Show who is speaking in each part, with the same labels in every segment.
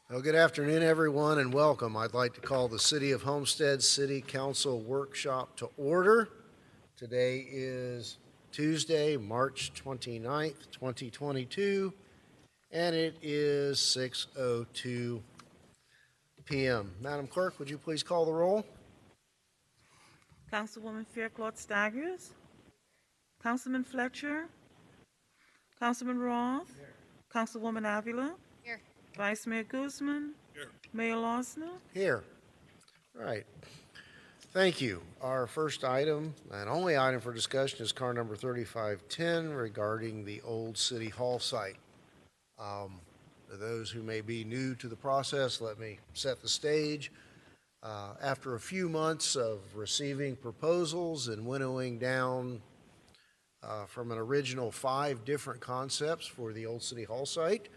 Speaker 1: Well, good afternoon, everyone, and welcome. I'd like to call the City of Homestead City Council Workshop to order. Today is Tuesday, March 29th, 2022, and it is 6:02 p.m. Madam Clerk, would you please call the roll?
Speaker 2: Councilwoman Faircloth Staggers, Councilman Fletcher, Councilman Roth, Councilwoman Avila,
Speaker 3: Here.
Speaker 2: Vice Mayor Guzman,
Speaker 4: Here.
Speaker 2: Mayor Losner.
Speaker 1: Here. Right. Thank you. Our first item and only item for discussion is car number 3510 regarding the old City Hall site. For those who may be new to the process, let me set the stage. After a few months of receiving proposals and winnowing down from an original 5 different concepts for the old City Hall site,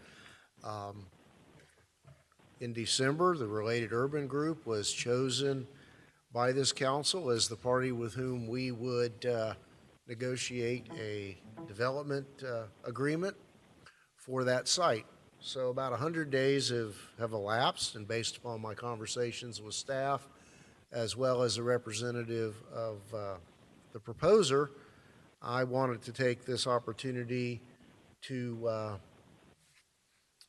Speaker 1: in December, the Related Urban Group was chosen by this council as the party with whom we would negotiate a development agreement for that site. So about 100 days have elapsed, and based upon my conversations with staff, as well as a representative of the proposer, I wanted to take this opportunity to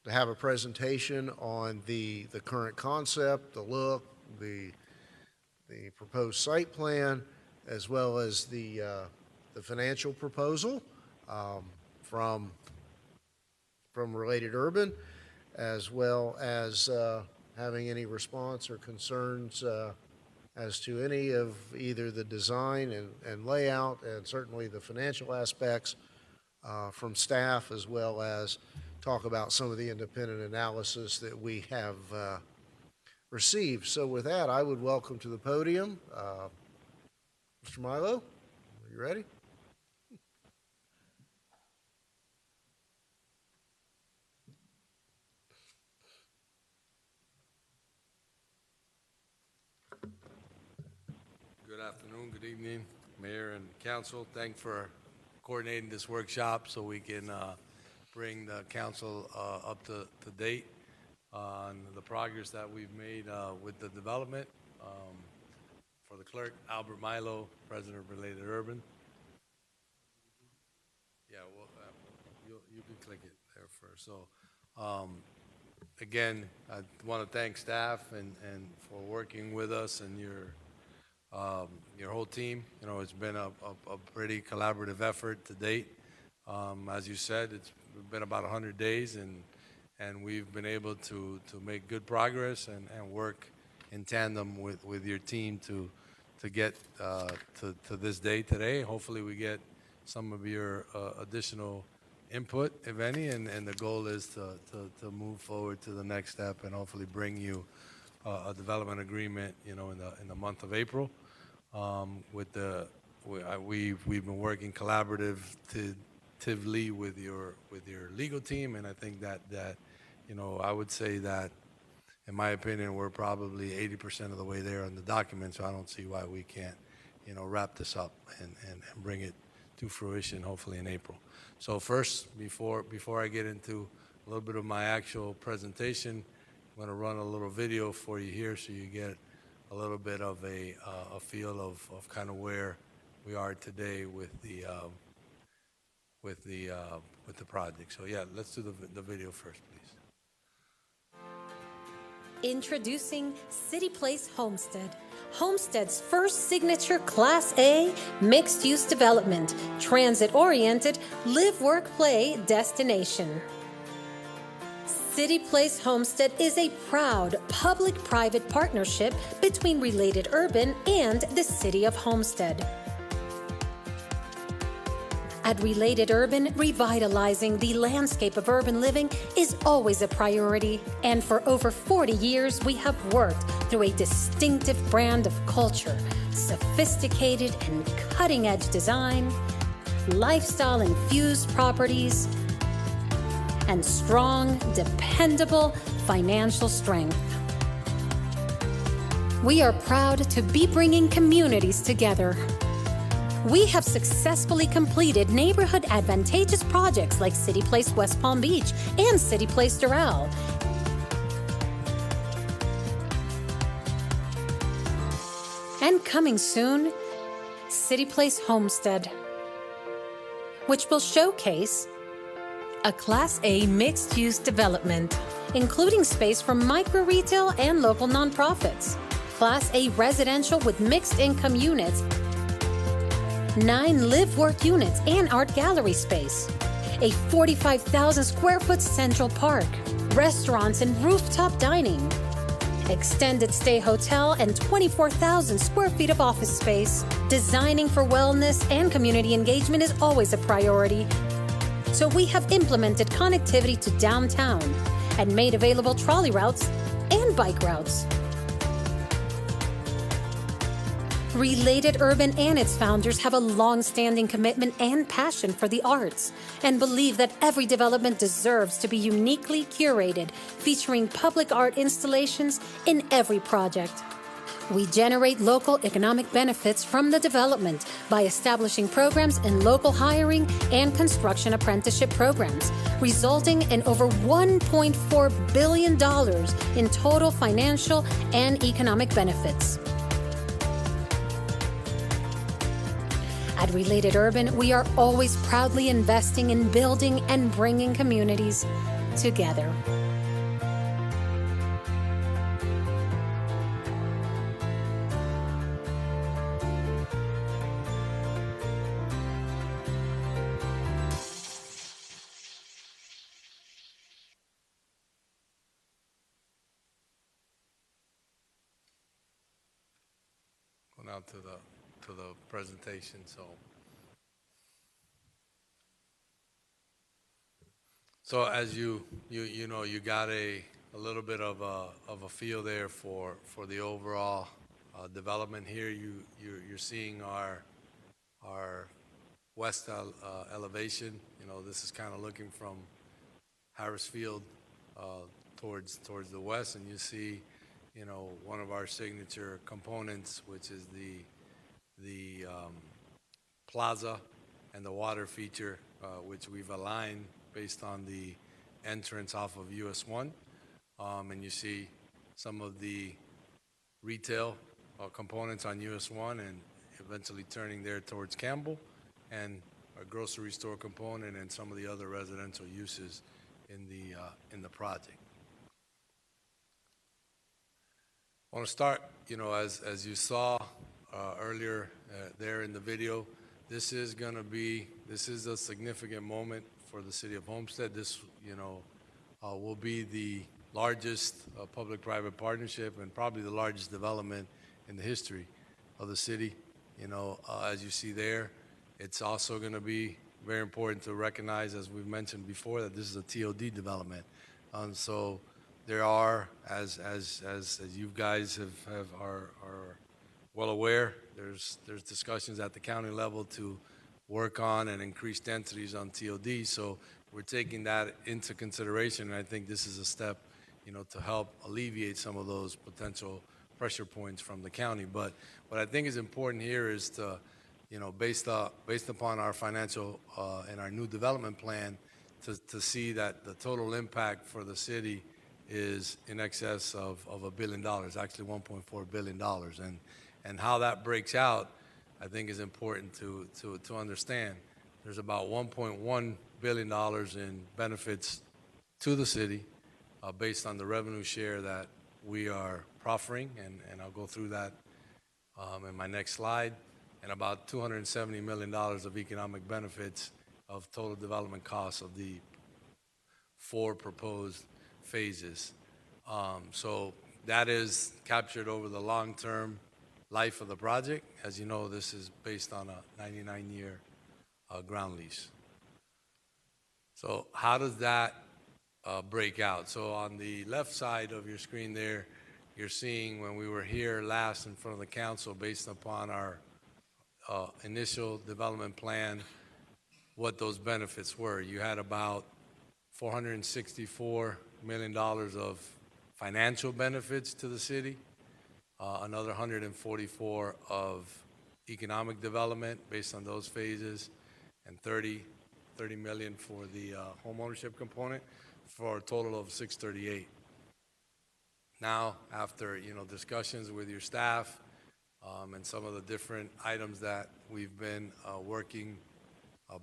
Speaker 1: have a presentation on the current concept, the look, the proposed site plan, as well as the financial proposal from Related Urban, as well as having any response or concerns as to any of either the design and layout, and certainly the financial aspects from staff, as well as talk about some of the independent analysis that we have received. So with that, I would welcome to the podium Mr. Milo. Are you ready?
Speaker 4: Good afternoon, good evening, Mayor and Council. Thanks for coordinating this workshop so we can bring the council up to date on the progress that we've made with the development. For the clerk, Albert Milo, President of Related Urban. Yeah, well, you can click it there first. So, again, I want to thank staff and for working with us and your whole team. You know, it's been a pretty collaborative effort to date. As you said, it's been about 100 days, and we've been able to make good progress and work in tandem with your team to get to this day today. Hopefully we get some of your additional input, if any, and the goal is to move forward to the next step and hopefully bring you a development agreement, you know, in the month of April. We've been working collaboratively with your legal team, and I think that you know, I would say that, in my opinion, we're probably 80% of the way there on the document, so I don't see why we can't, you know, wrap this up and bring it to fruition hopefully in April. So first, before I get into a little bit of my actual presentation, I'm going to run a little video for you here so you get a little bit of a feel of kind of where we are today with the project. So yeah, let's do the video first, please.
Speaker 3: Introducing City Place Homestead. Homestead's first signature Class A mixed-use development, transit-oriented, live-work-play destination. City Place Homestead is a proud public-private partnership between Related Urban and the City of Homestead. At Related Urban, revitalizing the landscape of urban living is always a priority, and for over 40 years, we have worked through a distinctive brand of culture, sophisticated and cutting-edge design, lifestyle-infused properties, and strong, dependable financial strength. We are proud to be bringing communities together. We have successfully completed neighborhood advantageous projects like City Place West Palm Beach and City Place Doral. And coming soon, City Place Homestead, which will showcase a Class A mixed-use development, including space for micro-retail and local nonprofits. Class A residential with mixed-income units, 9 live-work units and art gallery space, a 45,000 square foot central park, restaurants and rooftop dining, extended stay hotel and 24,000 square feet of office space. Designing for wellness and community engagement is always a priority. So we have implemented connectivity to downtown and made available trolley routes and bike routes. Related Urban and its founders have a long-standing commitment and passion for the arts and believe that every development deserves to be uniquely curated, featuring public art installations in every project. We generate local economic benefits from the development by establishing programs in local hiring and construction apprenticeship programs, resulting in over $1.4 billion in total financial and economic benefits. At Related Urban, we are always proudly investing in building and bringing communities together.
Speaker 4: Go now to the presentation. So as you know, you got a little bit of a feel there for the overall development here. You're seeing our west elevation. You know, this is kind of looking from Harris Field towards the west, and you see, you know, one of our signature components, which is the plaza and the water feature, which we've aligned based on the entrance off of US 1. And you see some of the retail components on US 1 and eventually turning there towards Campbell, and a grocery store component and some of the other residential uses in the project. I want to start, you know, as you saw earlier there in the video, this is a significant moment for the city of Homestead. This, you know, will be the largest public-private partnership and probably the largest development in the history of the city. You know, as you see there, it's also going to be very important to recognize, as we've mentioned before, that this is a TOD development. So there are, as you guys are well aware, there's discussions at the county level to work on and increase densities on TOD. So we're taking that into consideration, and I think this is a step, you know, to help alleviate some of those potential pressure points from the county. But what I think is important here is to, you know, based upon our financial and our new development plan, to see that the total impact for the city is in excess of $1 billion, actually $1.4 billion. And how that breaks out, I think, is important to understand. There's about $1.1 billion in benefits to the city based on the revenue share that we are proffering, and I'll go through that in my next slide, and about $270 million of economic benefits of total development costs of the 4 proposed phases. So that is captured over the long-term life of the project. As you know, this is based on a 99-year ground lease. So how does that break out? So on the left side of your screen there, you're seeing when we were here last in front of the council, based upon our initial development plan, what those benefits were. You had about $464 million of financial benefits to the city, another 144 of economic development based on those phases, and 30 million for the home ownership component, for a total of 638. Now, after, you know, discussions with your staff, and some of the different items that we've been working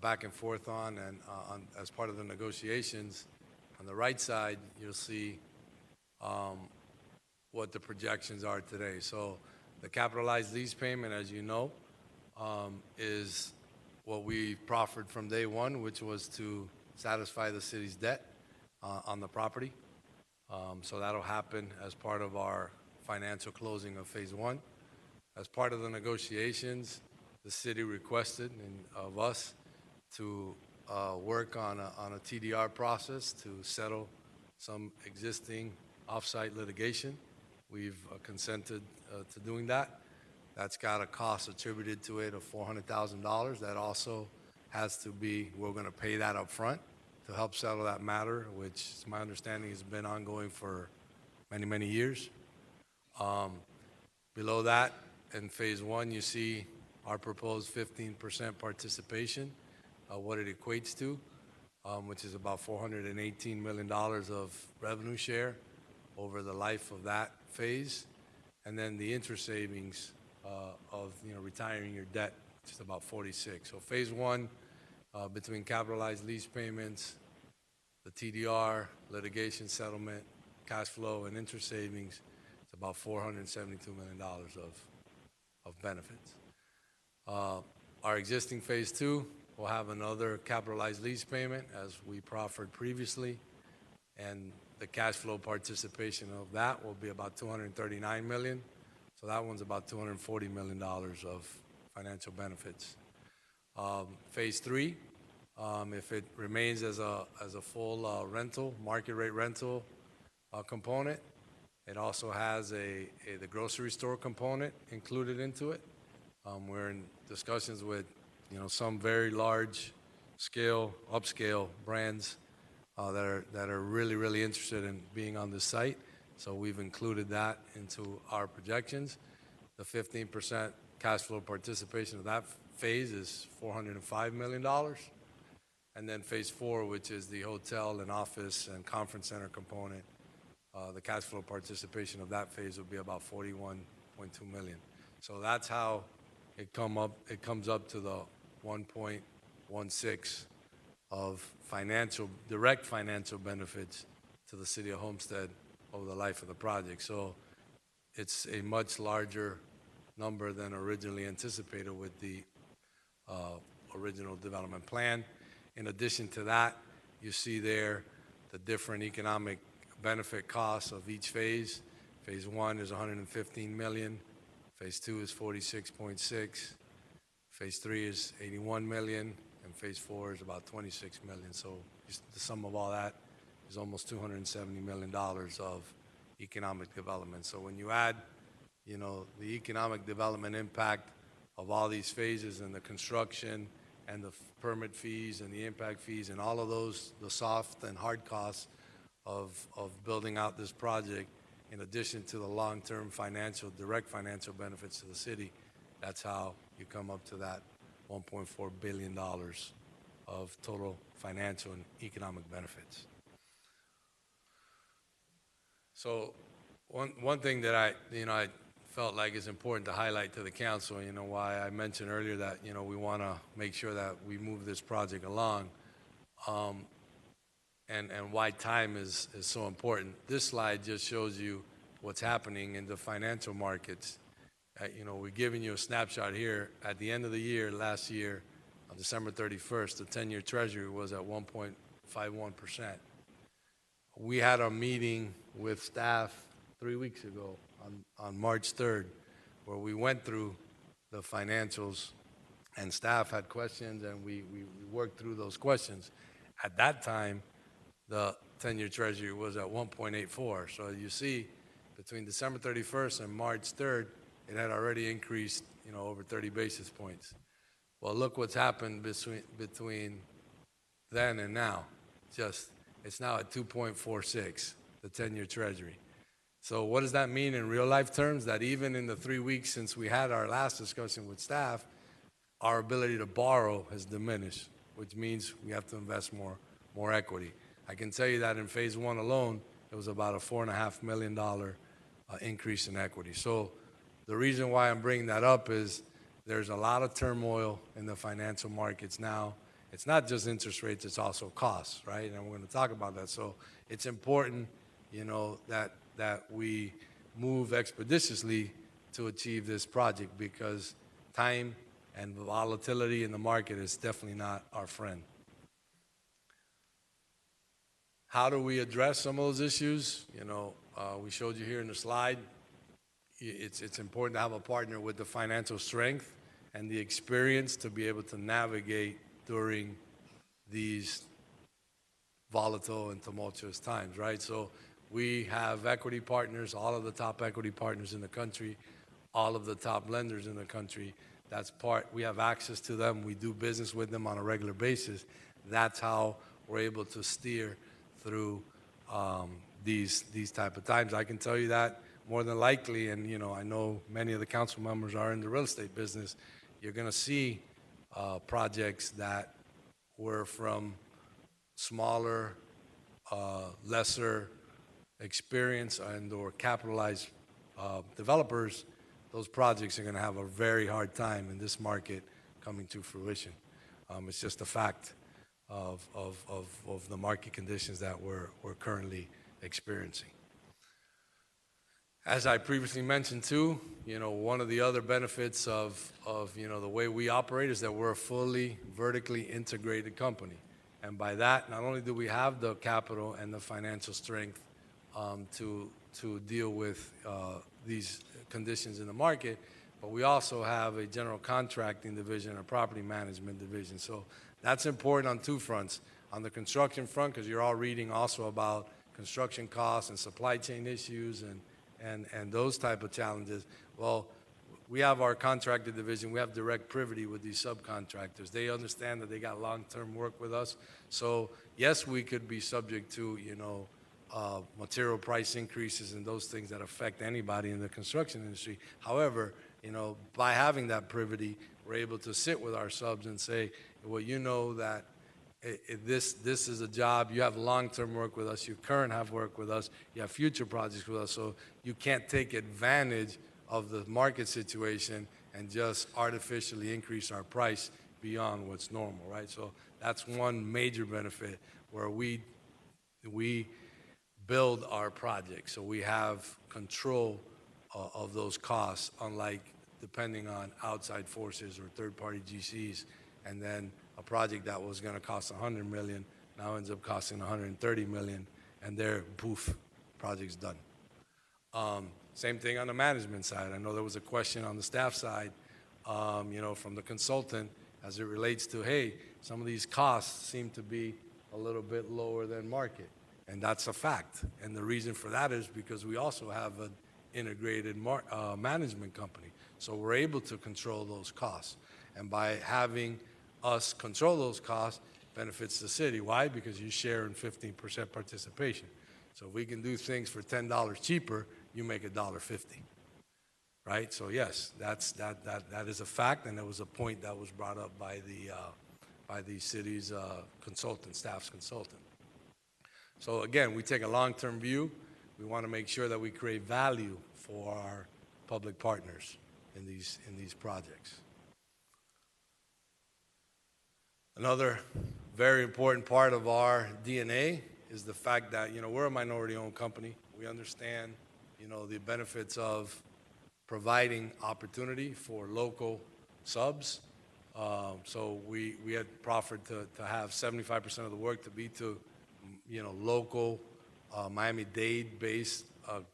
Speaker 4: back and forth on and as part of the negotiations. On the right side, you'll see what the projections are today. So the capitalized lease payment, as you know, is what we proffered from day one, which was to satisfy the city's debt on the property. So that'll happen as part of our financial closing of Phase 1. As part of the negotiations, the city requested of us to work on a TDR process to settle some existing off-site litigation. We've consented to doing that. That's got a cost attributed to it of $400,000. That also has to be, we're going to pay that up front to help settle that matter, which is my understanding has been ongoing for many, many years. Below that, in Phase 1, you see our proposed 15% participation, what it equates to, which is about $418 million of revenue share over the life of that phase. And then the interest savings of retiring your debt, which is about 46. So Phase 1, between capitalized lease payments, the TDR, litigation settlement, cash flow, and interest savings, it's about $472 million of benefits. Our existing Phase 2 will have another capitalized lease payment, as we proffered previously, and the cash flow participation of that will be about $239 million. So that one's about $240 million of financial benefits. Phase 3, if it remains as a full rental, market rate rental component, it also has the grocery store component included into it. We're in discussions with some very large scale, upscale brands that are really, really interested in being on this site. So we've included that into our projections. The 15% cash flow participation of that phase is $405 million. And then Phase 4, which is the hotel and office and conference center component, the cash flow participation of that phase will be about $41.2 million. So that's how it comes up to the 1.16 of direct financial benefits to the city of Homestead over the life of the project. So it's a much larger number than originally anticipated with the original development plan. In addition to that, you see there the different economic benefit costs of each phase. Phase 1 is $115 million. Phase 2 is $46.6. Phase 3 is $81 million. And Phase 4 is about $26 million. So the sum of all that is almost $270 million of economic development. So when you add, the economic development impact of all these phases and the construction and the permit fees and the impact fees and all of those, the soft and hard costs of building out this project, in addition to the long-term direct financial benefits to the city, that's how you come up to that $1.4 billion of total financial and economic benefits. So one thing that I felt like is important to highlight to the council, why I mentioned earlier that, we want to make sure that we move this project along, and why time is so important. This slide just shows you what's happening in the financial markets. We're giving you a snapshot here. At the end of the year, last year, on December 31st, the 10-year Treasury was at 1.51%. We had a meeting with staff 3 weeks ago on March 3rd, where we went through the financials, and staff had questions, and we worked through those questions. At that time, the 10-year Treasury was at 1.84. So you see, between December 31st and March 3rd, it had already increased, over 30 basis points. Well, look what's happened between then and now. It's now at 2.46, the 10-year Treasury. So what does that mean in real life terms? That even in the 3 weeks since we had our last discussion with staff, our ability to borrow has diminished, which means we have to invest more equity. I can tell you that in Phase 1 alone, it was about a $4.5 million increase in equity. So The reason why I'm bringing that up is there's a lot of turmoil in the financial markets now. It's not just interest rates, it's also costs, right? And we're going to talk about that. So it's important, that we move expeditiously to achieve this project, because time and volatility in the market is definitely not our friend. How do we address some of those issues? We showed you here in the slide. It's important to have a partner with the financial strength and the experience to be able to navigate during these volatile and tumultuous times, right? So we have equity partners, all of the top equity partners in the country, all of the top lenders in the country. We have access to them. We do business with them on a regular basis. That's how we're able to steer through these type of times. I can tell you that more than likely, and I know many of the council members are in the real estate business, you're going to see projects that were from smaller, lesser experienced and or capitalized developers. Those projects are going to have a very hard time in this market coming to fruition. It's just a fact of the market conditions that we're currently experiencing. As I previously mentioned too, one of the other benefits of the way we operate is that we're a fully vertically integrated company. And by that, not only do we have the capital and the financial strength to deal with these conditions in the market, but we also have a general contracting division and a property management division. So that's important on two fronts. On the construction front, because you're all reading also about construction costs and supply chain issues and those type of challenges. Well, we have our contracted division. We have direct privity with these subcontractors. They understand that they got long-term work with us. So yes, we could be subject to, material price increases and those things that affect anybody in the construction industry. However, by having that privity, we're able to sit with our subs and say, well, that this is a job, you have long-term work with us, you current have work with us, you have future projects with us, so you can't take advantage of the market situation and just artificially increase our price beyond what's normal, right? So that's one major benefit where we build our projects, so we have control of those costs, unlike depending on outside forces or third-party GCs, and then a project that was going to cost $100 million now ends up costing $130 million, and there, poof, project's done. Same thing on the management side. I know there was a question on the staff side, from the consultant as it relates to, hey, some of these costs seem to be a little bit lower than market. And that's a fact. And the reason for that is because we also have an integrated management company. So we're able to control those costs. And by having us control those costs, benefits the city. Why? Because you share in 15% participation. So if we can do things for $10 cheaper, you make $1.50, right? So yes, that is a fact, and that was a point that was brought up by the city's staff's consultant. So again, we take a long-term view. We want to make sure that we create value for our public partners in these projects. Another very important part of our DNA is the fact that, we're a minority-owned company. We understand, the benefits of providing opportunity for local subs. So we had proffered to have 75% of the work to be to, local Miami-Dade-based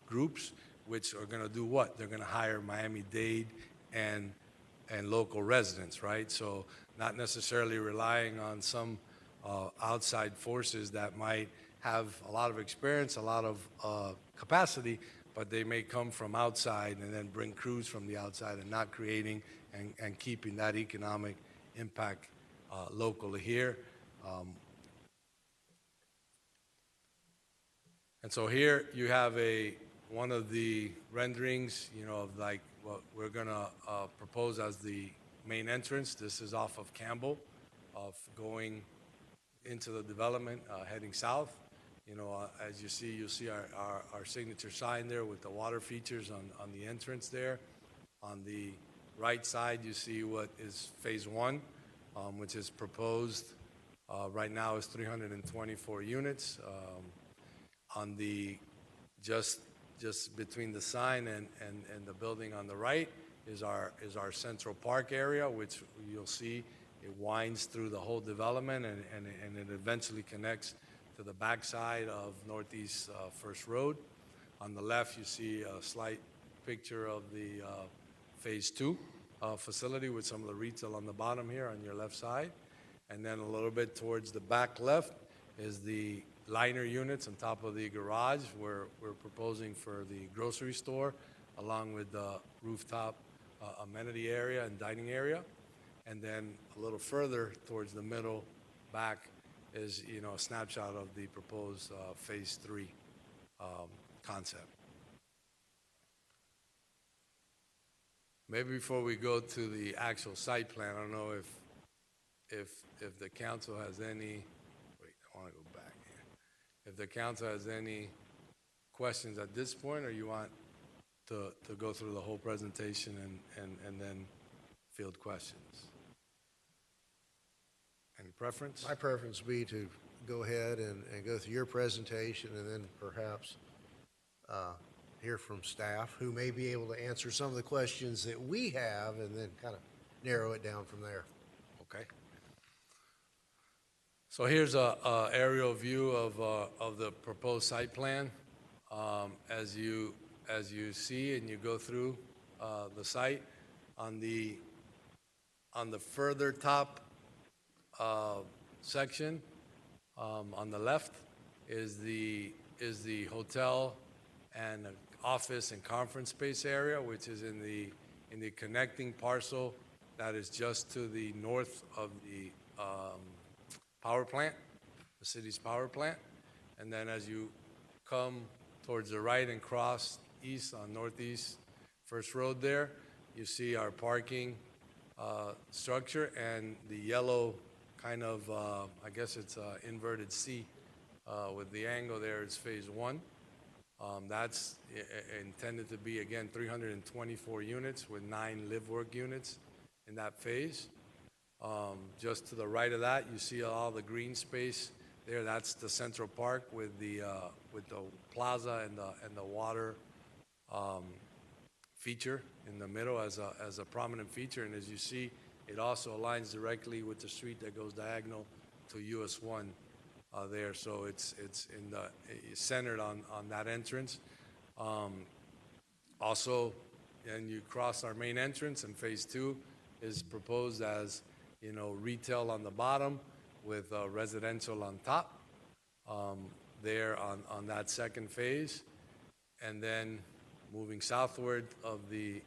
Speaker 4: groups, which are going to do what? They're going to hire Miami-Dade and local residents, right? So not necessarily relying on some outside forces that might have a lot of experience, a lot of capacity, but they may come from outside and then bring crews from the outside and not creating and keeping that economic impact locally here. And so here you have one of the renderings, of like what we're going to propose as the main entrance. This is off of Campbell, going into the development, heading south. As you'll see our signature sign there with the water features on the entrance there. On the right side, you see what is Phase 1, which is proposed right now is 324 units. On the, just between the sign and the building on the right is our Central Park area, which you'll see it winds through the whole development and it eventually connects to the backside of Northeast First Road. On the left, you see a slight picture of the Phase 2 facility with some of the retail on the bottom here on your left side. And then a little bit towards the back left is the liner units on top of the garage where we're proposing for the grocery store, along with the rooftop amenity area and dining area. And then a little further towards the middle back is, a snapshot of the proposed Phase 3 concept. Maybe before we go to the actual site plan, I don't know if the council has any, wait, I want to go back here. If the council has any questions at this point, or you want to go through the whole presentation and then field questions? Any preference?
Speaker 1: My preference would be to go ahead and go through your presentation and then perhaps hear from staff who may be able to answer some of the questions that we have and then kind of narrow it down from there.
Speaker 4: Okay. So here's a aerial view of the proposed site plan. As you see and you go through the site, on the further top section on the left is the hotel and office and conference space area, which is in the connecting parcel that is just to the north of the power plant, the city's power plant. And then as you come towards the right and cross east on Northeast First Road there, you see our parking structure, and the yellow kind of, I guess it's inverted C with the angle there is Phase 1. That's intended to be, again, 324 units with 9 live-work units in that phase. Just to the right of that, you see all the green space there. That's the Central Park with the plaza and the water feature in the middle as a prominent feature. And as you see, it also aligns directly with the street that goes diagonal to US 1 there. So it's centered on that entrance. Also, and you cross our main entrance, and Phase 2 is proposed as, retail on the bottom with residential on top there on that second phase. And then moving southward of the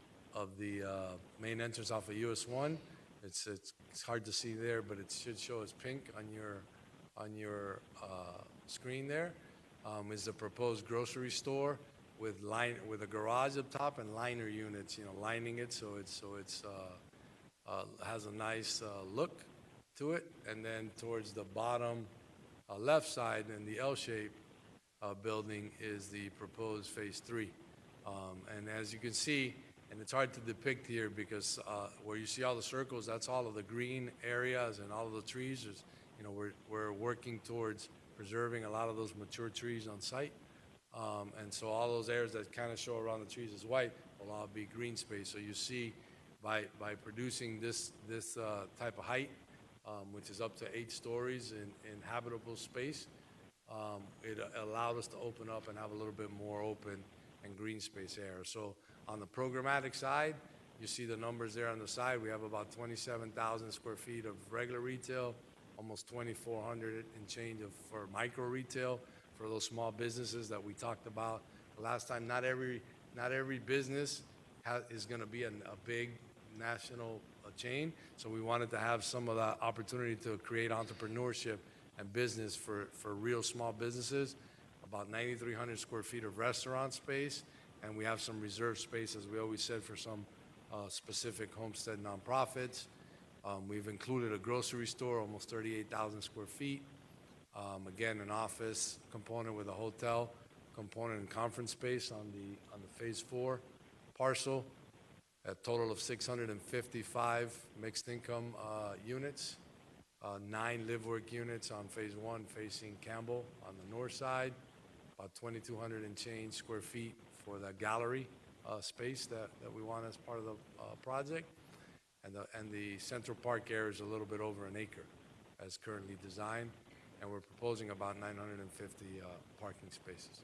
Speaker 4: main entrance off of US 1, it's hard to see there, but it should show as pink on your screen there, is the proposed grocery store with a garage up top and liner units, lining it so it's has a nice look to it. And then towards the bottom left side in the L-shaped building is the proposed Phase 3. And as you can see, and it's hard to depict here because where you see all the circles, that's all of the green areas and all of the trees. There's, we're working towards preserving a lot of those mature trees on site. And so all those areas that kind of show around the trees as white will all be green space. So you see by producing this type of height, which is up to 8 stories in habitable space, it allowed us to open up and have a little bit more open and green space area. So on the programmatic side, you see the numbers there on the side. We have about 27,000 square feet of regular retail, almost 2,400 and change for micro retail for those small businesses that we talked about last time. Not every business is going to be a big national chain, so we wanted to have some of that opportunity to create entrepreneurship and business for real small businesses. About 9,300 square feet of restaurant space, and we have some reserved space, as we always said, for some specific homestead nonprofits. We've included a grocery store, almost 38,000 square feet. Again, an office component with a hotel component and conference space on the Phase 4 parcel. a total of 655 mixed income units, 9 live-work units on Phase 1 facing Campbell on the north side, about 2,200 and change square feet for the gallery space that we want as part of the project. And the Central Park area is a little bit over an acre as currently designed, and we're proposing about 950 parking spaces.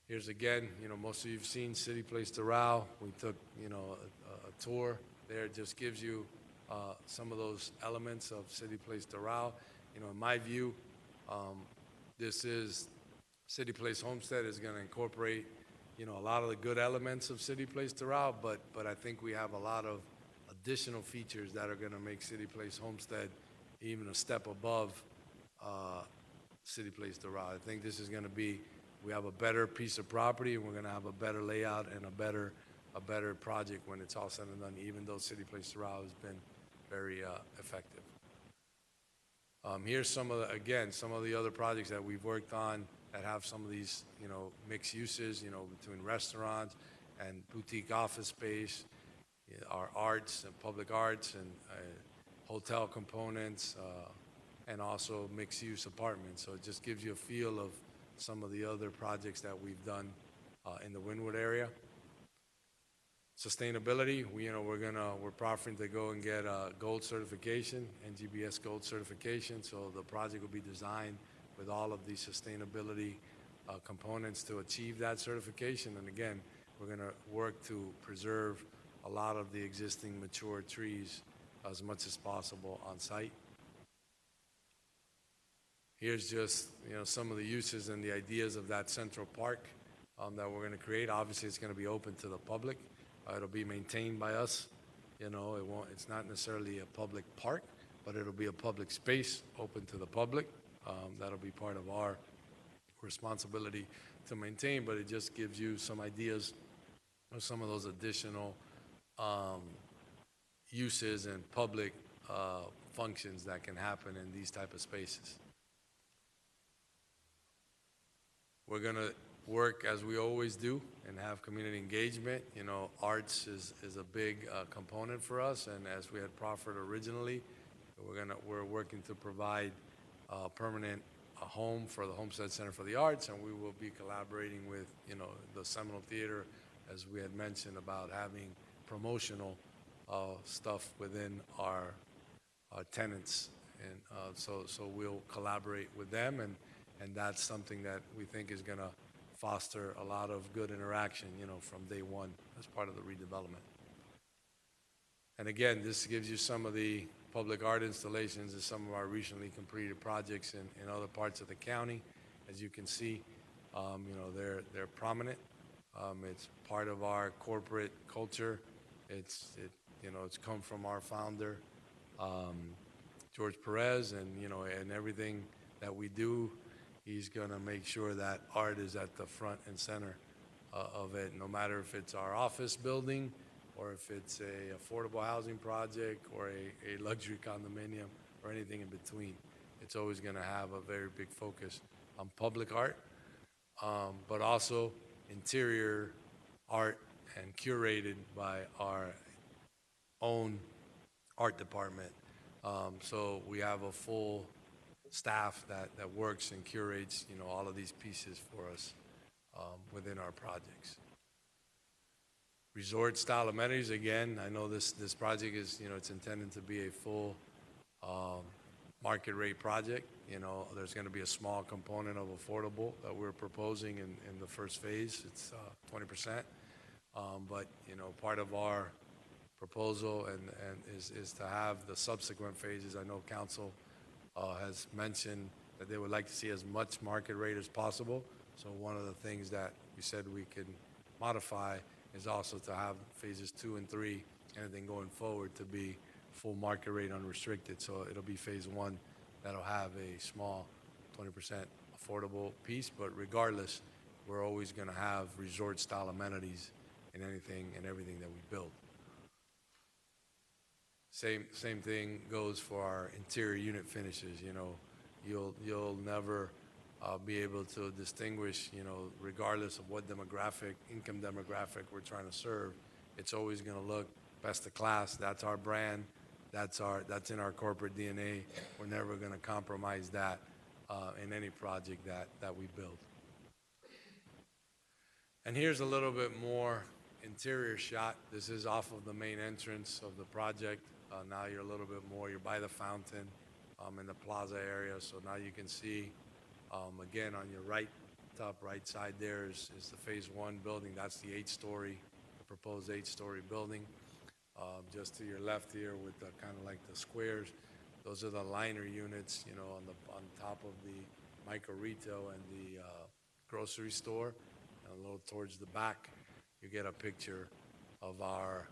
Speaker 4: Here's again, most of you've seen City Place Doral. We took, a tour there. It just gives you some of those elements of City Place Doral. In my view, this is City Place Homestead is going to incorporate, a lot of the good elements of City Place Doral, but I think we have a lot of additional features that are going to make City Place Homestead even a step above City Place Doral. I think this is going to be, we have a better piece of property, and we're going to have a better layout and a better project when it's all said and done, even though City Place Doral has been very effective. Here's some of the other projects that we've worked on that have some of these, mixed uses, between restaurants and boutique office space, our arts and public arts and hotel components, and also mixed-use apartments. So it just gives you a feel of some of the other projects that we've done in the Wynwood area. Sustainability, we're proffering to go and get a gold certification, NGBS gold certification. So the project will be designed with all of the sustainability components to achieve that certification. And again, we're going to work to preserve a lot of the existing mature trees as much as possible on site. Here's just, some of the uses and the ideas of that Central Park that we're going to create. Obviously, it's going to be open to the public. It'll be maintained by us. It's not necessarily a public park, but it'll be a public space open to the public. That'll be part of our responsibility to maintain, but it just gives you some ideas of some of those additional uses and public functions that can happen in these type of spaces. We're going to work as we always do and have community engagement. Arts is a big component for us, and as we had proffered originally, we're working to provide a permanent home for the Homestead Center for the Arts, and we will be collaborating with the Seminole Theater, as we had mentioned, about having promotional stuff within our tenants, and so we'll collaborate with them, and that's something that we think is going to foster a lot of good interaction, from day one as part of the redevelopment. And again, this gives you some of the public art installations and some of our recently completed projects in other parts of the county. As you can see, they're prominent. It's part of our corporate culture. It's come from our founder, George Perez, and everything that we do, he's going to make sure that art is at the front and center of it, no matter if it's our office building or if it's a affordable housing project or a luxury condominium or anything in between. It's always going to have a very big focus on public art, but also interior art and curated by our own art department. So we have a full staff that works and curates, all of these pieces for us within our projects. Resort style amenities, again, I know this project is, it's intended to be a full market rate project. There's going to be a small component of affordable that we're proposing in the first phase. It's 20%. But, part of our proposal and is to have the subsequent phases. I know council has mentioned that they would like to see as much market rate as possible. So one of the things that we said we could modify is also to have phases 2 and 3, anything going forward, to be full market rate unrestricted. So it'll be phase 1 that'll have a small 20% affordable piece, but regardless, we're always going to have resort style amenities in anything and everything that we build. Same thing goes for our interior unit finishes. You'll never be able to distinguish, regardless of what income demographic we're trying to serve, it's always going to look best of class. That's our brand. That's in our corporate DNA. We're never going to compromise that in any project that we build. And here's a little bit more interior shot. This is off of the main entrance of the project. Now you're a little bit more, you're by the fountain in the plaza area. So now you can see, again, on your top right side there is the phase 1 building. That's the 8-story, the proposed 8-story building. Just to your left here with the kind of like the squares, those are the liner units, you know, on top of the micro retail and the grocery store. And a little towards the back, you get a picture of our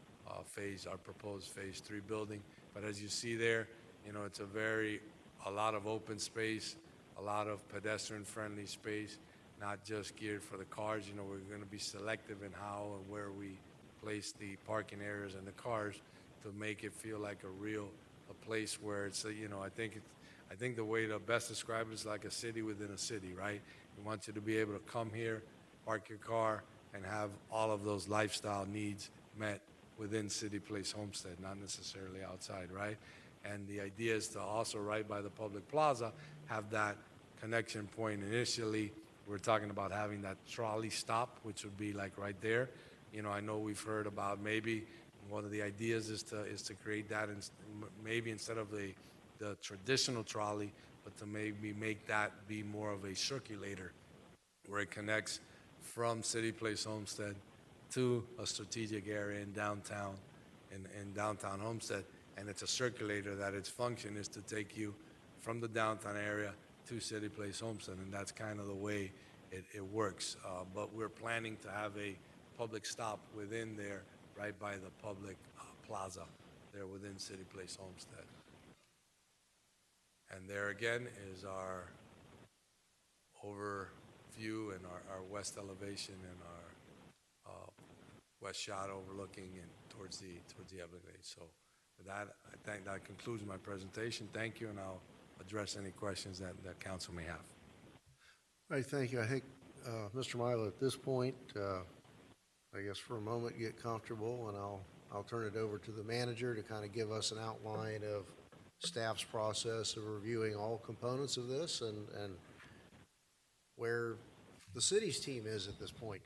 Speaker 4: proposed phase 3 building. But as you see there, you know, it's a lot of open space, a lot of pedestrian-friendly space, not just geared for the cars. You know, we're going to be selective in how and where we place the parking areas and the cars to make it feel like a place where it's, you know, I think the way to best describe it is like a city within a city, right? We want you to be able to come here, park your car, and have all of those lifestyle needs met within City Place Homestead, not necessarily outside, right? And the idea is to also, right by the public plaza, have that connection point. Initially, we're talking about having that trolley stop, which would be like right there. You know, I know we've heard about maybe one of the ideas is to create that, and maybe instead of the traditional trolley, but to maybe make that be more of a circulator where it connects from City Place Homestead to a strategic area in downtown Homestead. And it's a circulator that its function is to take you from the downtown area to City Place Homestead, and that's kind of the way it works. But we're planning to have a public stop within there, right by the public plaza there within City Place Homestead. And there again is our overview and our west elevation and our west shot overlooking and towards the Everglades. So with that, I think that concludes my presentation. Thank you, and I'll address any questions that council may have.
Speaker 1: All right, thank you. I think, Mr. Milo, at this point, I guess for a moment, get comfortable, and I'll turn it over to the manager to kind of give us an outline of staff's process of reviewing all components of this and where the city's team is at this point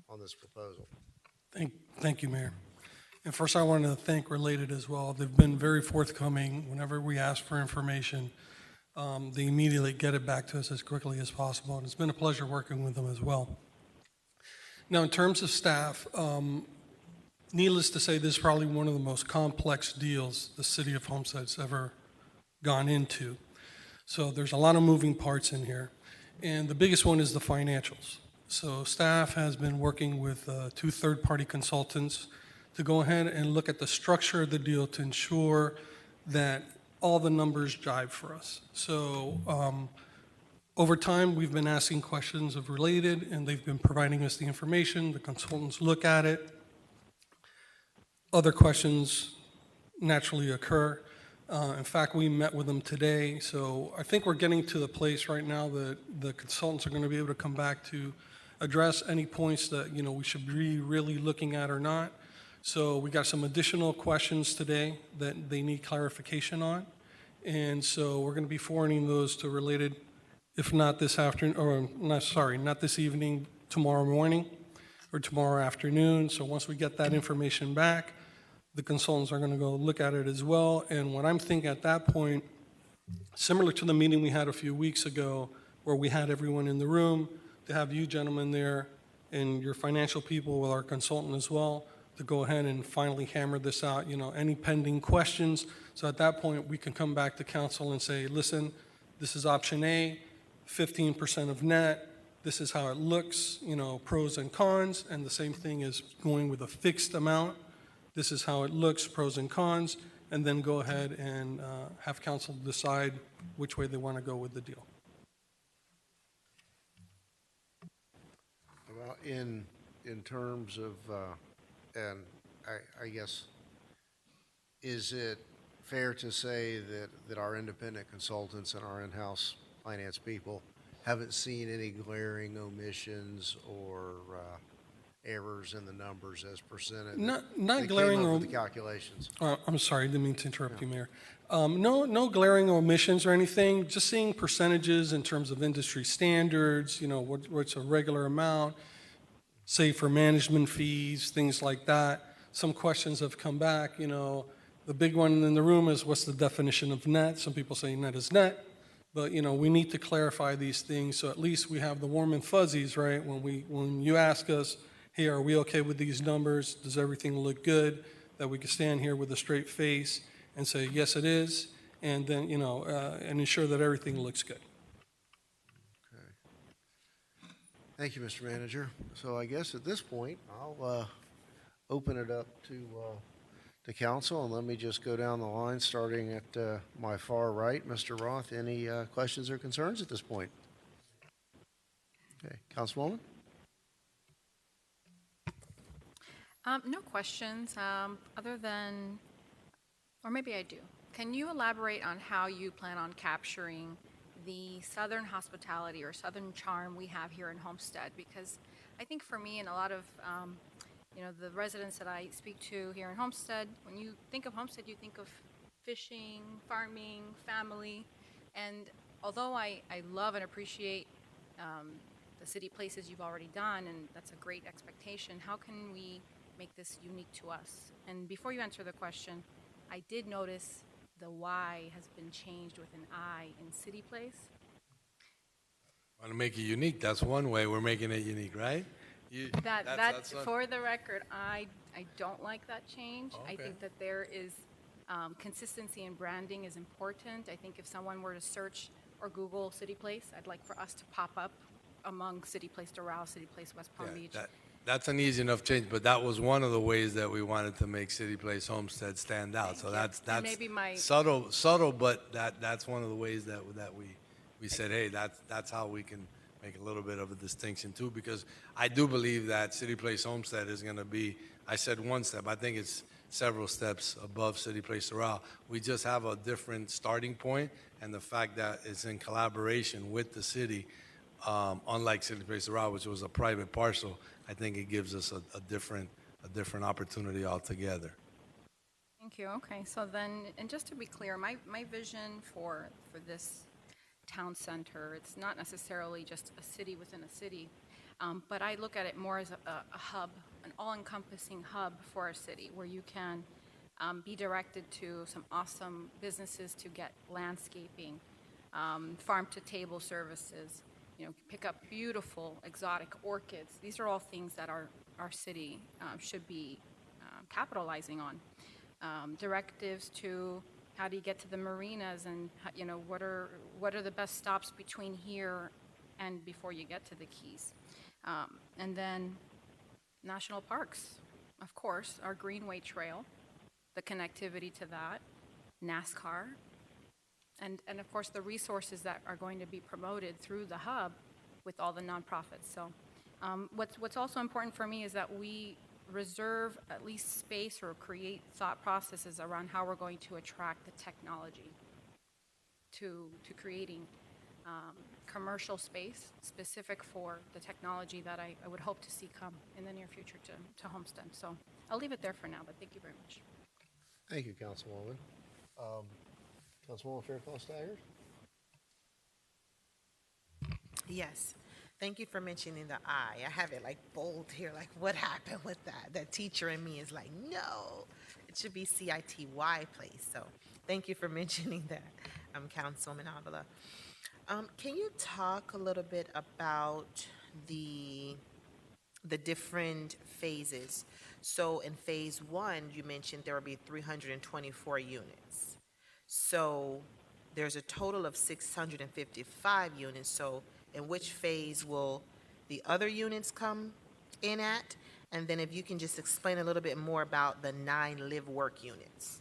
Speaker 1: on this proposal.
Speaker 5: Thank you, Mayor. And first, I want to thank Related as well. They've been very forthcoming. Whenever we ask for information, they immediately get it back to us as quickly as possible, and it's been a pleasure working with them as well. Now, in terms of staff, needless to say, this is probably one of the most complex deals the city of Homestead's ever gone into. So there's a lot of moving parts in here, and the biggest one is the financials. So staff has been working with 2 third-party consultants to go ahead and look at the structure of the deal to ensure that all the numbers jive for us. So over time, we've been asking questions of Related, and they've been providing us the information. The consultants look at it. Other questions naturally occur. In fact, we met with them today, so I think we're getting to the place right now that the consultants are going to be able to come back to address any points that, you know, we should be really looking at or not. So we got some additional questions today that they need clarification on, and so we're going to be forwarding those to Related, if not this afternoon, or not this evening, tomorrow morning or tomorrow afternoon. So once we get that information back, the consultants are going to go look at it as well. And what I'm thinking at that point, similar to the meeting we had a few weeks ago where we had everyone in the room, to have you gentlemen there and your financial people with our consultant as well, to go ahead and finally hammer this out, you know, any pending questions. So at that point, we can come back to council and say, listen, this is option A, 15% of net, this is how it looks, you know, pros and cons, and the same thing is going with a fixed amount. This is how it looks, pros and cons, and then go ahead and have council decide which way they want to go with the deal.
Speaker 1: Well, in terms of, and I guess, is it fair to say that our independent consultants and our in-house finance people haven't seen any glaring omissions or errors in the numbers as presented.
Speaker 5: Not
Speaker 1: They
Speaker 5: glaring
Speaker 1: came up
Speaker 5: or,
Speaker 1: with the calculations.
Speaker 5: I'm sorry, didn't mean to interrupt you, Mayor. No glaring omissions or anything, just seeing percentages in terms of industry standards, what's a regular amount, say for management fees, things like that. Some questions have come back, the big one in the room is what's the definition of net? Some people say net is net, but, we need to clarify these things, so at least we have the warm and fuzzies, right? When you ask us, hey, are we okay with these numbers? Does everything look good? That we can stand here with a straight face and say, yes, it is, and then, and ensure that everything looks good.
Speaker 1: Thank you, Mr. Manager. So I guess at this point, I'll open it up to council, and let me just go down the line, starting at my far right. Mr. Roth, any questions or concerns at this point? Okay, Councilwoman?
Speaker 6: No questions, other than, or maybe I do. Can you elaborate on how you plan on capturing the southern hospitality or southern charm we have here in Homestead? Because I think for me and a lot of, the residents that I speak to here in Homestead, when you think of Homestead, you think of fishing, farming, family. And although I love and appreciate the city places you've already done, and that's a great expectation, how can we make this unique to us? And before you answer the question, I did notice the Y has been changed with an I in City Place.
Speaker 4: Want to make it unique? That's one way we're making it unique, right? That's what-
Speaker 6: For the record, I don't like that change. I
Speaker 4: Okay.
Speaker 6: think that there is consistency in branding is important. I think if someone were to search or Google City Place, I'd like for us to pop up among City Place Doral, City Place West Palm Beach.
Speaker 4: That's an easy enough change, but that was one of the ways that we wanted to make City Place Homestead stand out. So
Speaker 6: Thank you.
Speaker 4: that's
Speaker 6: And maybe my-
Speaker 4: subtle, but that's one of the ways that we said, hey, that's how we can make a little bit of a distinction too, because I do believe that City Place Homestead is going to be, I said one step, I think it's several steps above City Place Doral. We just have a different starting point, and the fact that it's in collaboration with the city, unlike City Place Doral, which was a private parcel, I think it gives us a different opportunity altogether.
Speaker 6: Thank you. Okay, so then, and just to be clear, my vision for this town center, it's not necessarily just a city within a city, but I look at it more as a hub, an all-encompassing hub for our city, where you can be directed to some awesome businesses to get landscaping, farm-to-table services, pick up beautiful exotic orchids. These are all things that our city should be capitalizing on. Directives to how do you get to the marinas, and what are the best stops between here and before you get to the Keys. And then national parks, of course, our Greenway Trail, the connectivity to that, NASCAR, and of course the resources that are going to be promoted through the hub with all the nonprofits. So what's also important for me is that we reserve at least space or create thought processes around how we're going to attract the technology to creating commercial space specific for the technology that I would hope to see come in the near future to Homestead. So I'll leave it there for now, but thank you very much.
Speaker 1: Thank you, Councilwoman. Councilwoman Fairclough-Staggers?
Speaker 7: Yes. Thank you for mentioning the I. I have it like bold here, like what happened with that? That teacher in me is like, no, it should be CITY place. So thank you for mentioning that, Councilwoman Avila. Can you talk a little bit about the different phases? So in phase 1, you mentioned there will be 324 units. So there's a total of 655 units. So in which phase will the other units come in at? And then if you can just explain a little bit more about the 9 live-work units.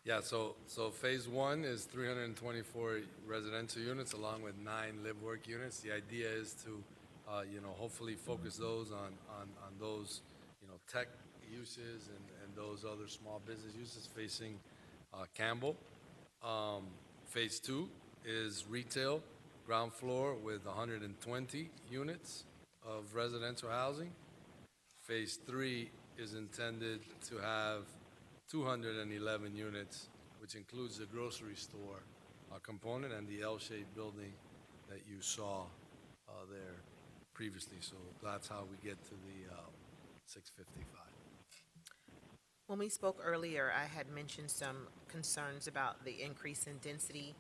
Speaker 4: Yeah, so phase 1 is 324 residential units along with 9 live-work units. The idea is to, hopefully focus those on those, tech uses and those other small business uses facing Campbell. Phase 2 is retail, ground floor with 120 units of residential housing. Phase 3 is intended to have 211 units, which includes the grocery store component and the L-shaped building that you saw there previously. So that's how we get to the 655.
Speaker 7: When we spoke earlier, I had mentioned some concerns about the increase in density.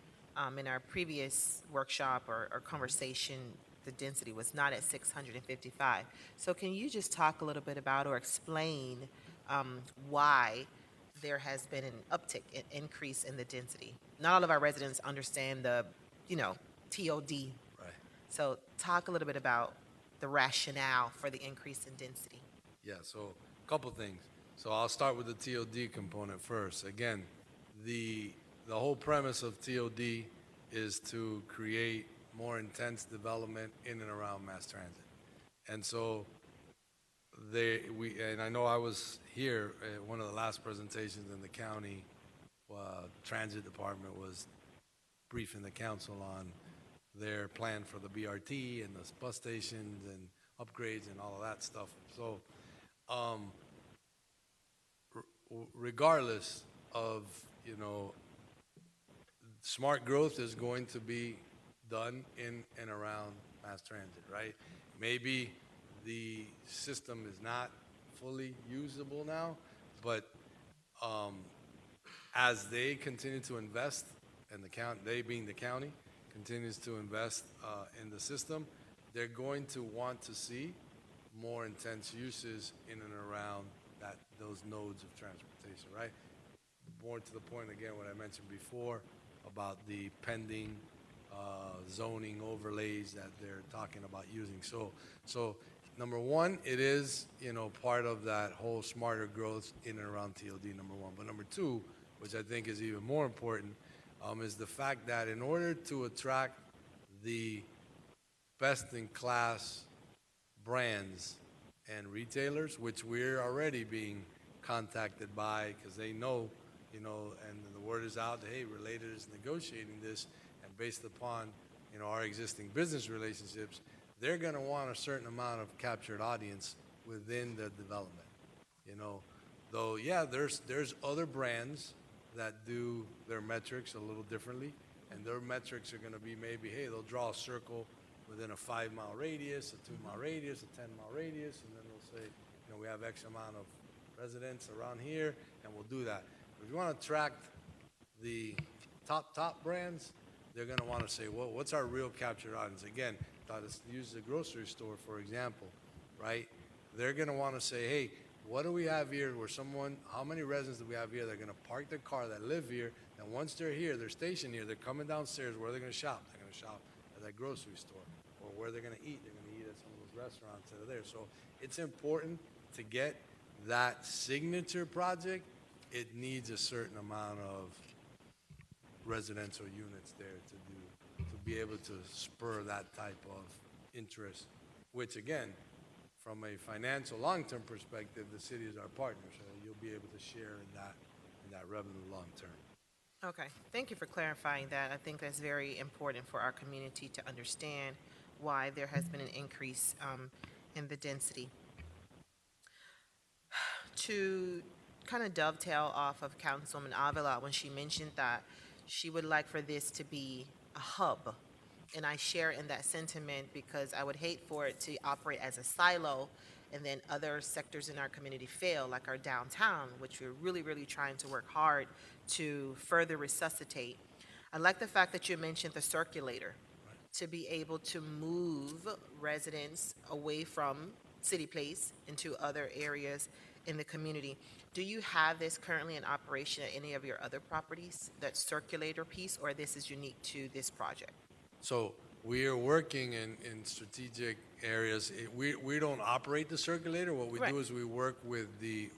Speaker 7: In our previous workshop or conversation, the density was not at 655. So can you just talk a little bit about or explain why there has been an uptick, an increase in the density? Not all of our residents understand the, TOD.
Speaker 4: Right.
Speaker 7: So talk a little bit about the rationale for the increase in density.
Speaker 4: Yeah, so a couple things. So I'll start with the TOD component first. Again, the whole premise of TOD is to create more intense development in and around mass transit. And so and I know I was here at one of the last presentations in the county transit department was briefing the council on their plan for the BRT and the bus stations and upgrades and all of that stuff. So regardless of, smart growth is going to be done in and around mass transit, right? Maybe the system is not fully usable now, but as they continue to invest, and they being the county, continues to invest in the system, they're going to want to see more intense uses in and around those nodes of transportation, right? More to the point, again, what I mentioned before about the pending zoning overlays that they're talking about using. So number one, it is, part of that whole smarter growth in and around TOD, number one. But number two, which I think is even more important, is the fact that in order to attract the best-in-class brands and retailers, which we're already being contacted by because they know, and the word is out, hey, Related is negotiating this, and based upon, our existing business relationships, they're going to want a certain amount of captured audience within the development, Though, yeah, there's other brands that do their metrics a little differently, and their metrics are going to be maybe, hey, they'll draw a circle within a 5-mile radius, a 2-mile radius, a 10-mile radius, and then they'll say, we have X amount of residents around here, and we'll do that. If you want to attract the top brands, they're going to want to say, well, what's our real captured audience? Again, let's use the grocery store, for example, right? They're going to want to say, hey, what do we have here where how many residents do we have here that are going to park their car, that live here, and once they're here, they're stationed here, they're coming downstairs, where are they going to shop? They're going to shop at that grocery store. Or where they're going to eat, they're going to eat at some of those restaurants that are there. So it's important to get that signature project. It needs a certain amount of residential units there to be able to spur that type of interest, which again, from a financial long-term perspective, the city is our partner, so you'll be able to share in that revenue long-term.
Speaker 7: Okay, thank you for clarifying that. I think that's very important for our community to understand why there has been an increase in the density. To kind of dovetail off of Councilwoman Avila when she mentioned that she would like for this to be a hub, and I share in that sentiment because I would hate for it to operate as a silo and then other sectors in our community fail, like our downtown, which we're really, really trying to work hard to further resuscitate. I like the fact that you mentioned the circulator, to be able to move residents away from City Place into other areas in the community. Do you have this currently in operation at any of your other properties, that circulator piece, or this is unique to this project?
Speaker 4: So we are working in strategic areas. We don't operate the circulator. What we
Speaker 7: Right.
Speaker 4: do is we work with the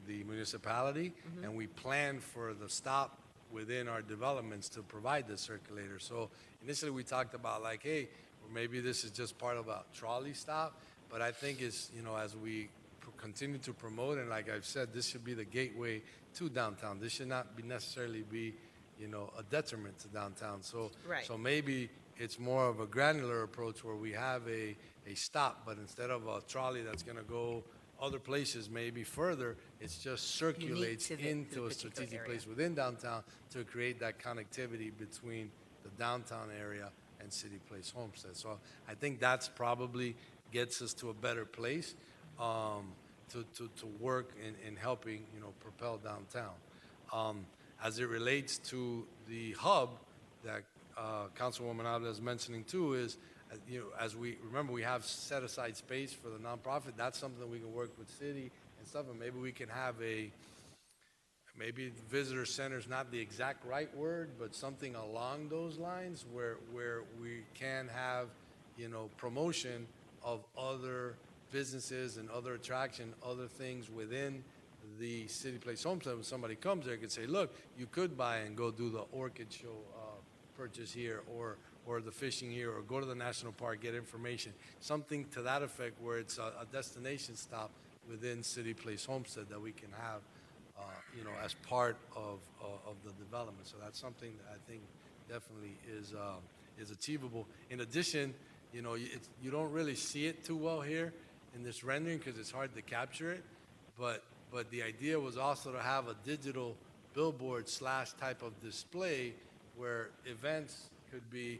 Speaker 4: municipality, and we plan for the stop within our developments to provide the circulator. So initially we talked about like, hey, maybe this is just part of a trolley stop, but I think it's, as we continue to promote, and like I've said, this should be the gateway to downtown. This should not necessarily be, a detriment to downtown. So,
Speaker 7: Right.
Speaker 4: so maybe it's more of a granular approach where we have a stop, but instead of a trolley that's gonna go other places, maybe further, it just circulates
Speaker 7: to the
Speaker 4: into a
Speaker 7: particular
Speaker 4: strategic
Speaker 7: area.
Speaker 4: place within downtown to create that connectivity between the downtown area and City Place Homestead. So I think that's probably gets us to a better place to work in helping, propel downtown. As it relates to the hub that Councilwoman Avila is mentioning too, is, as we remember, we have set aside space for the nonprofit. That's something that we can work with city and stuff, and maybe we can have maybe visitor center is not the exact right word, but something along those lines where we can have, promotion of other businesses and other attraction, other things within the City Place Homestead. When somebody comes there, could say, look, you could buy and go do the orchid show purchase here, or the fishing here, or go to the national park, get information, something to that effect, where it's a destination stop within City Place Homestead that we can have, as part of the development. So that's something that I think definitely is achievable. In addition, you don't really see it too well here in this rendering because it's hard to capture it, but the idea was also to have a digital billboard / type of display where events could be,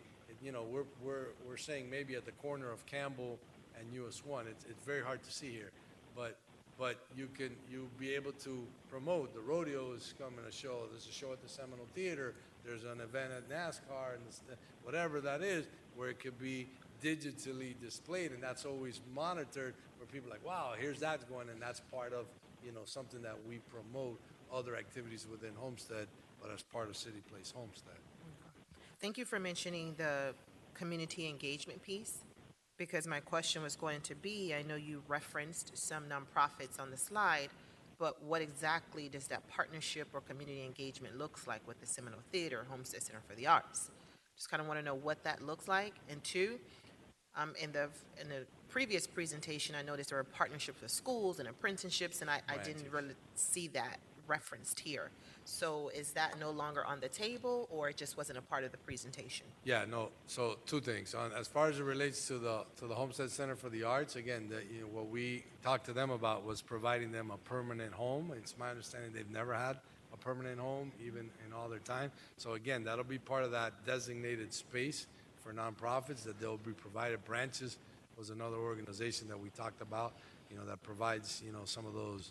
Speaker 4: we're saying maybe at the corner of Campbell and US 1. It's very hard to see here, but you'll be able to promote. The rodeo is coming to show. There's a show at the Seminole Theater. There's an event at NASCAR, and whatever that is, where it could be digitally displayed, and that's always monitored, where people are like, wow, here's that going, and that's part of, something that we promote, other activities within Homestead, but as part of City Place Homestead.
Speaker 7: Thank you for mentioning the community engagement piece, because my question was going to be, I know you referenced some nonprofits on the slide, but what exactly does that partnership or community engagement looks like with the Seminole Theater, Homestead Center for the Arts? Just kind of want to know what that looks like. And two, in the previous presentation, I noticed there were partnerships with schools and apprenticeships, and I didn't really see that referenced here. So is that no longer on the table, or it just wasn't a part of the presentation?
Speaker 4: Yeah, no. So two things. As far as it relates to the Homestead Center for the Arts, again, what we talked to them about was providing them a permanent home. It's my understanding they've never had a permanent home, even in all their time. So again, that'll be part of that designated space for nonprofits that they'll be provided. Branches was another organization that we talked about, that provides, some of those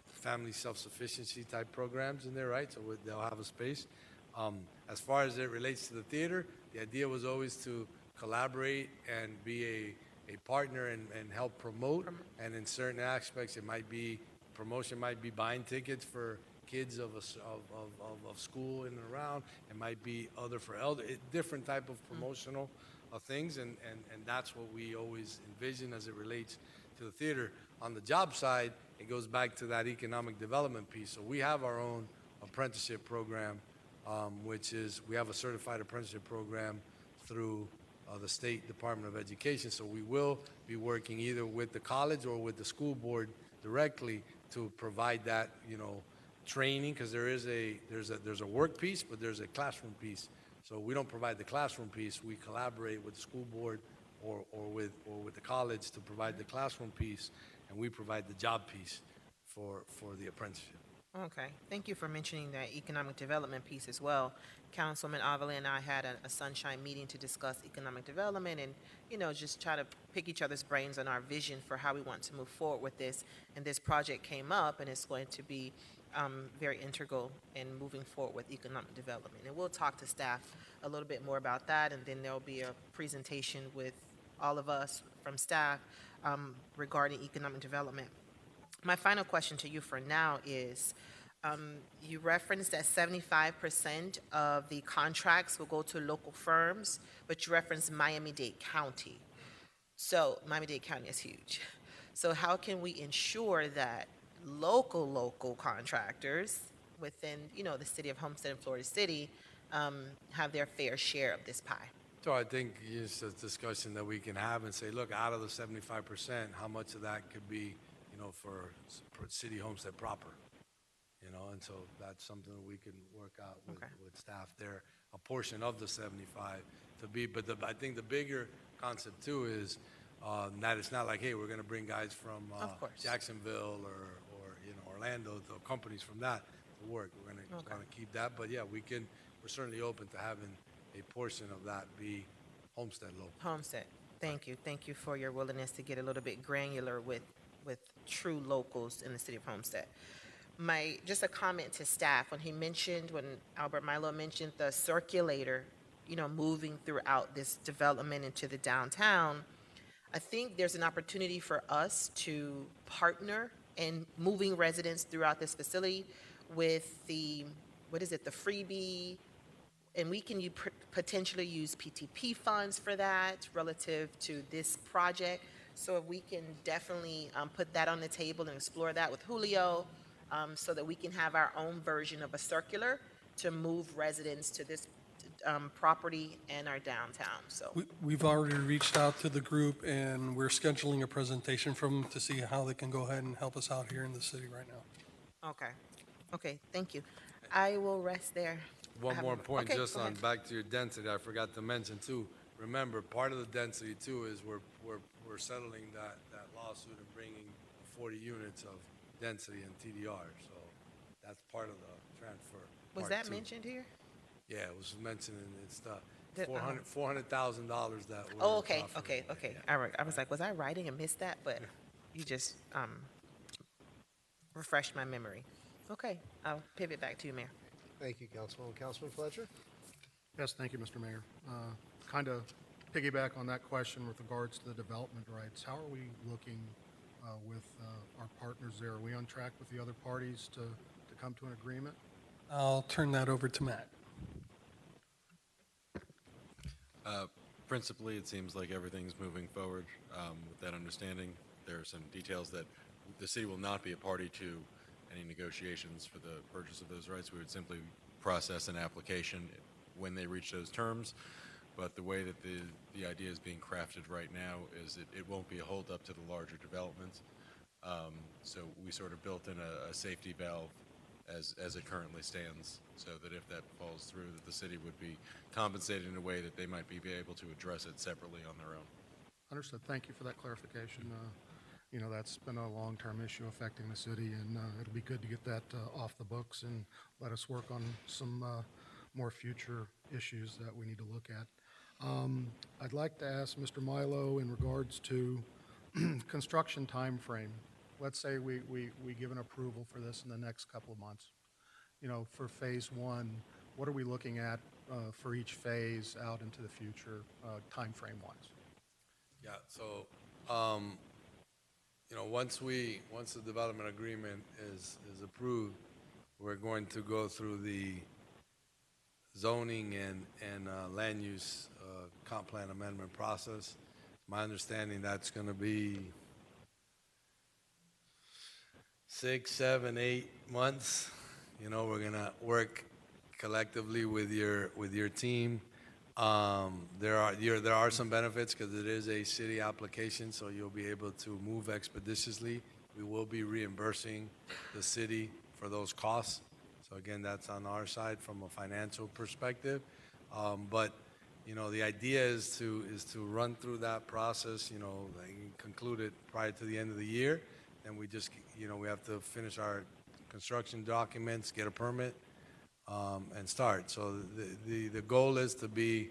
Speaker 4: family self-sufficiency type programs in there, right? So they'll have a space. As far as it relates to the theater, the idea was always to collaborate and be a partner and help promote. And in certain aspects, it might be promotion, might be buying tickets for kids of school in and around. It might be other for elder, different type of promotional things, and that's what we always envision as it relates to the theater. On the job side, it goes back to that economic development piece. So we have our own apprenticeship program, which is, we have a certified apprenticeship program through the State Department of Education. So we will be working either with the college or with the school board directly to provide that, training, because there's a work piece, but there's a classroom piece. So we don't provide the classroom piece. We collaborate with the school board or with the college to provide the classroom piece, and we provide the job piece for the apprenticeship.
Speaker 7: Okay, thank you for mentioning that economic development piece as well. Councilman Avila and I had a sunshine meeting to discuss economic development and, just try to pick each other's brains on our vision for how we want to move forward with this. And this project came up, and it's going to be very integral in moving forward with economic development. And we'll talk to staff a little bit more about that, and then there'll be a presentation with all of us from staff regarding economic development. My final question to you for now is, you referenced that 75% of the contracts will go to local firms, but you referenced Miami-Dade County. So Miami-Dade County is huge. So how can we ensure that local contractors within, the city of Homestead and Florida City have their fair share of this pie?
Speaker 4: So I think it's a discussion that we can have and say, look, out of the 75%, how much of that could be, for City Homestead proper, and so that's something that we can work out with staff there. A portion of the 75 to be, but I think the bigger concept too is that it's not like, hey, we're gonna bring guys from
Speaker 7: Of course.
Speaker 4: Jacksonville or Orlando, the companies from that to work. We're gonna keep that, but yeah, we're certainly open to having a portion of that be Homestead local.
Speaker 7: Homestead. Thank you. Thank you for your willingness to get a little bit granular with true locals in the city of Homestead. Just a comment to staff, when Albert Milo mentioned the circulator, moving throughout this development into the downtown, I think there's an opportunity for us to partner in moving residents throughout this facility with the freebie, and we can potentially use PTP funds for that relative to this project. So if we can definitely put that on the table and explore that with Julio, so that we can have our own version of a circular to move residents to this property and our downtown. So
Speaker 5: We've already reached out to the group, and we're scheduling a presentation from them to see how they can go ahead and help us out here in the city right now.
Speaker 7: okay, thank you. I will rest there.
Speaker 4: One more point,
Speaker 7: Okay,
Speaker 4: just
Speaker 7: go
Speaker 4: on
Speaker 7: ahead.
Speaker 4: back to your density, I forgot to mention too. Remember, part of the density too is we're settling that lawsuit and bringing 40 units of density and TDR. So that's part of the transfer.
Speaker 7: Was
Speaker 4: part
Speaker 7: that
Speaker 4: two.
Speaker 7: mentioned here?
Speaker 4: Yeah, it was mentioned in it's the
Speaker 7: The,
Speaker 4: $400,000 that we're
Speaker 7: Oh, okay,
Speaker 4: offering.
Speaker 7: okay. All right. I was like, was I writing and missed that? But you just refreshed my memory. Okay, I'll pivot back to you, Mayor.
Speaker 1: Thank you, Councilwoman. Councilman Fletcher?
Speaker 8: Yes, thank you, Mr. Mayor. Kind of piggyback on that question with regards to the development rights. How are we looking with our partners there? Are we on track with the other parties to come to an agreement?
Speaker 5: I'll turn that over to Matt.
Speaker 9: Principally, it seems like everything's moving forward with that understanding. There are some details that the city will not be a party to any negotiations for the purchase of those rights. We would simply process an application when they reach those terms. But the way that the idea is being crafted right now is it won't be a holdup to the larger developments. So we sort of built in a safety valve as it currently stands, so that if that falls through, that the city would be compensated in a way that they might be able to address it separately on their own.
Speaker 8: Understood. Thank you for that clarification. That's been a long-term issue affecting the city, and it'll be good to get that off the books and let us work on some more future issues that we need to look at. I'd like to ask Mr. Milo in regards to construction time frame. Let's say we give an approval for this in the next couple of months. For phase one, what are we looking at for each phase out into the future, time frame wise?
Speaker 4: Yeah, so, once the development agreement is approved, we're going to go through the zoning and land use comp plan amendment process. My understanding, that's going to be 6, 7, 8 months. We're going to work collectively with your team. There are some benefits because it is a city application, so you'll be able to move expeditiously. We will be reimbursing the city for those costs. So again, that's on our side from a financial perspective. But the idea is to run through that process, and conclude it prior to the end of the year. And we just, we have to finish our construction documents, get a permit, and start. So the goal is to be,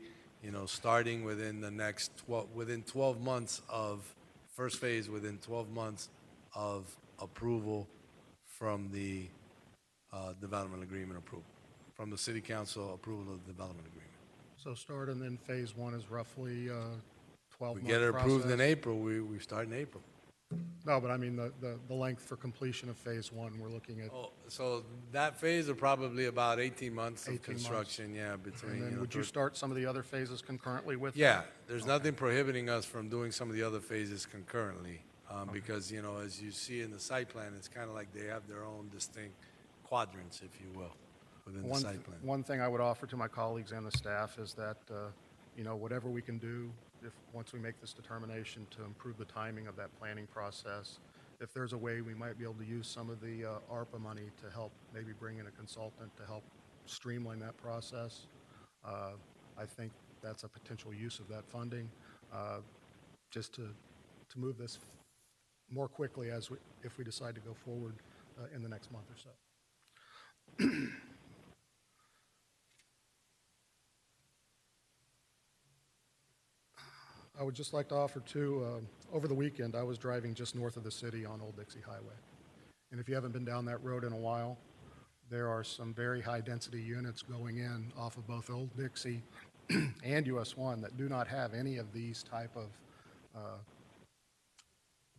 Speaker 4: starting within the next 12 months of first phase, within 12 months of approval from the development agreement approval, from the city council approval of the development agreement.
Speaker 8: So start, and then phase one is roughly 12-month
Speaker 4: We get it approved in
Speaker 8: process.
Speaker 4: April, we start in April.
Speaker 8: No, but I mean the length for completion of phase one, we're looking at.
Speaker 4: Oh, so that phase are probably about 18 months
Speaker 8: 18
Speaker 4: of construction, yeah, between,
Speaker 8: And then would you start some of the other phases concurrently with that?
Speaker 4: Yeah, there's nothing prohibiting us from doing some of the other phases concurrently, because, as you see in the site plan, it's kind of like they have their own distinct quadrants, if you will, within the site plan.
Speaker 8: One thing I would offer to my colleagues and the staff is that, whatever we can do, once we make this determination to improve the timing of that planning process, if there's a way we might be able to use some of the ARPA money to help maybe bring in a consultant to help streamline that process, I think that's a potential use of that funding, just to move this more quickly if we decide to go forward in the next month or so. I would just like to offer too, over the weekend, I was driving just north of the city on Old Dixie Highway. And if you haven't been down that road in a while, there are some very high-density units going in off of both Old Dixie and US 1 that do not have any of these type of,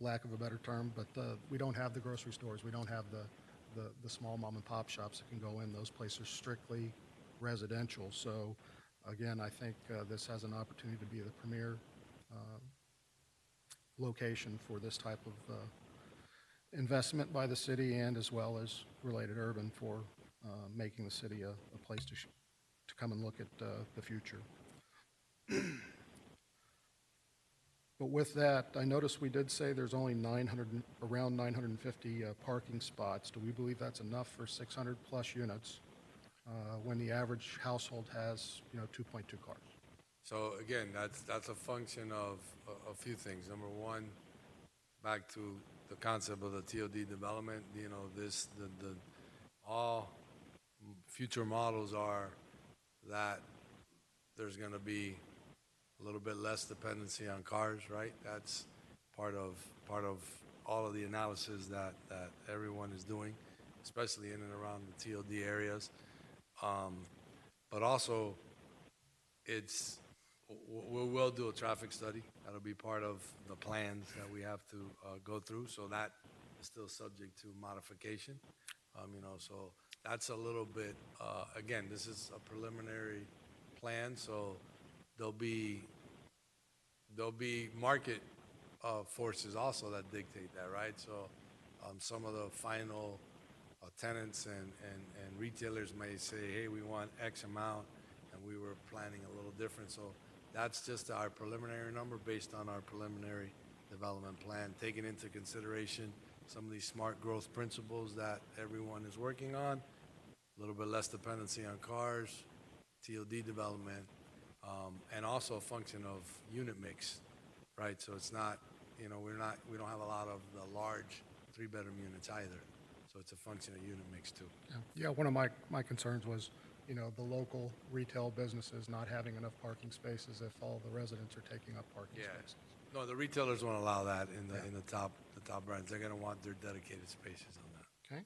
Speaker 8: lack of a better term, but we don't have the grocery stores. We don't have the small mom and pop shops that can go in. Those places are strictly residential. So again, I think this has an opportunity to be the premier location for this type of investment by the city, and as well as Related Urban for making the city a place to come and look at the future. But with that, I noticed we did say there's only around 950 parking spots. Do we believe that's enough for 600 plus units when the average household has, 2.2 cars?
Speaker 4: So again, that's a function of a few things. Number one, back to the concept of the TOD development, all future models are that there's going to be a little bit less dependency on cars, right? That's part of all of the analysis that everyone is doing, especially in and around the TOD areas. But also, we will do a traffic study. That'll be part of the plans that we have to go through. So that is still subject to modification. So that's a little bit, again, this is a preliminary plan. So there'll be market forces also that dictate that, right? So some of the final tenants and retailers may say, hey, we want X amount, and we were planning a little different. So that's just our preliminary number based on our preliminary development plan, taking into consideration some of these smart growth principles that everyone is working on, a little bit less dependency on cars, TOD development, and also a function of unit mix, right? So it's not, we don't have a lot of the large 3-bedroom units either. So it's a function of unit mix too.
Speaker 8: Yeah, one of my concerns was, the local retail businesses not having enough parking spaces if all the residents are taking up parking spaces.
Speaker 4: No, the retailers won't allow that in the top brands. They're going to want their dedicated spaces on that.
Speaker 8: Okay.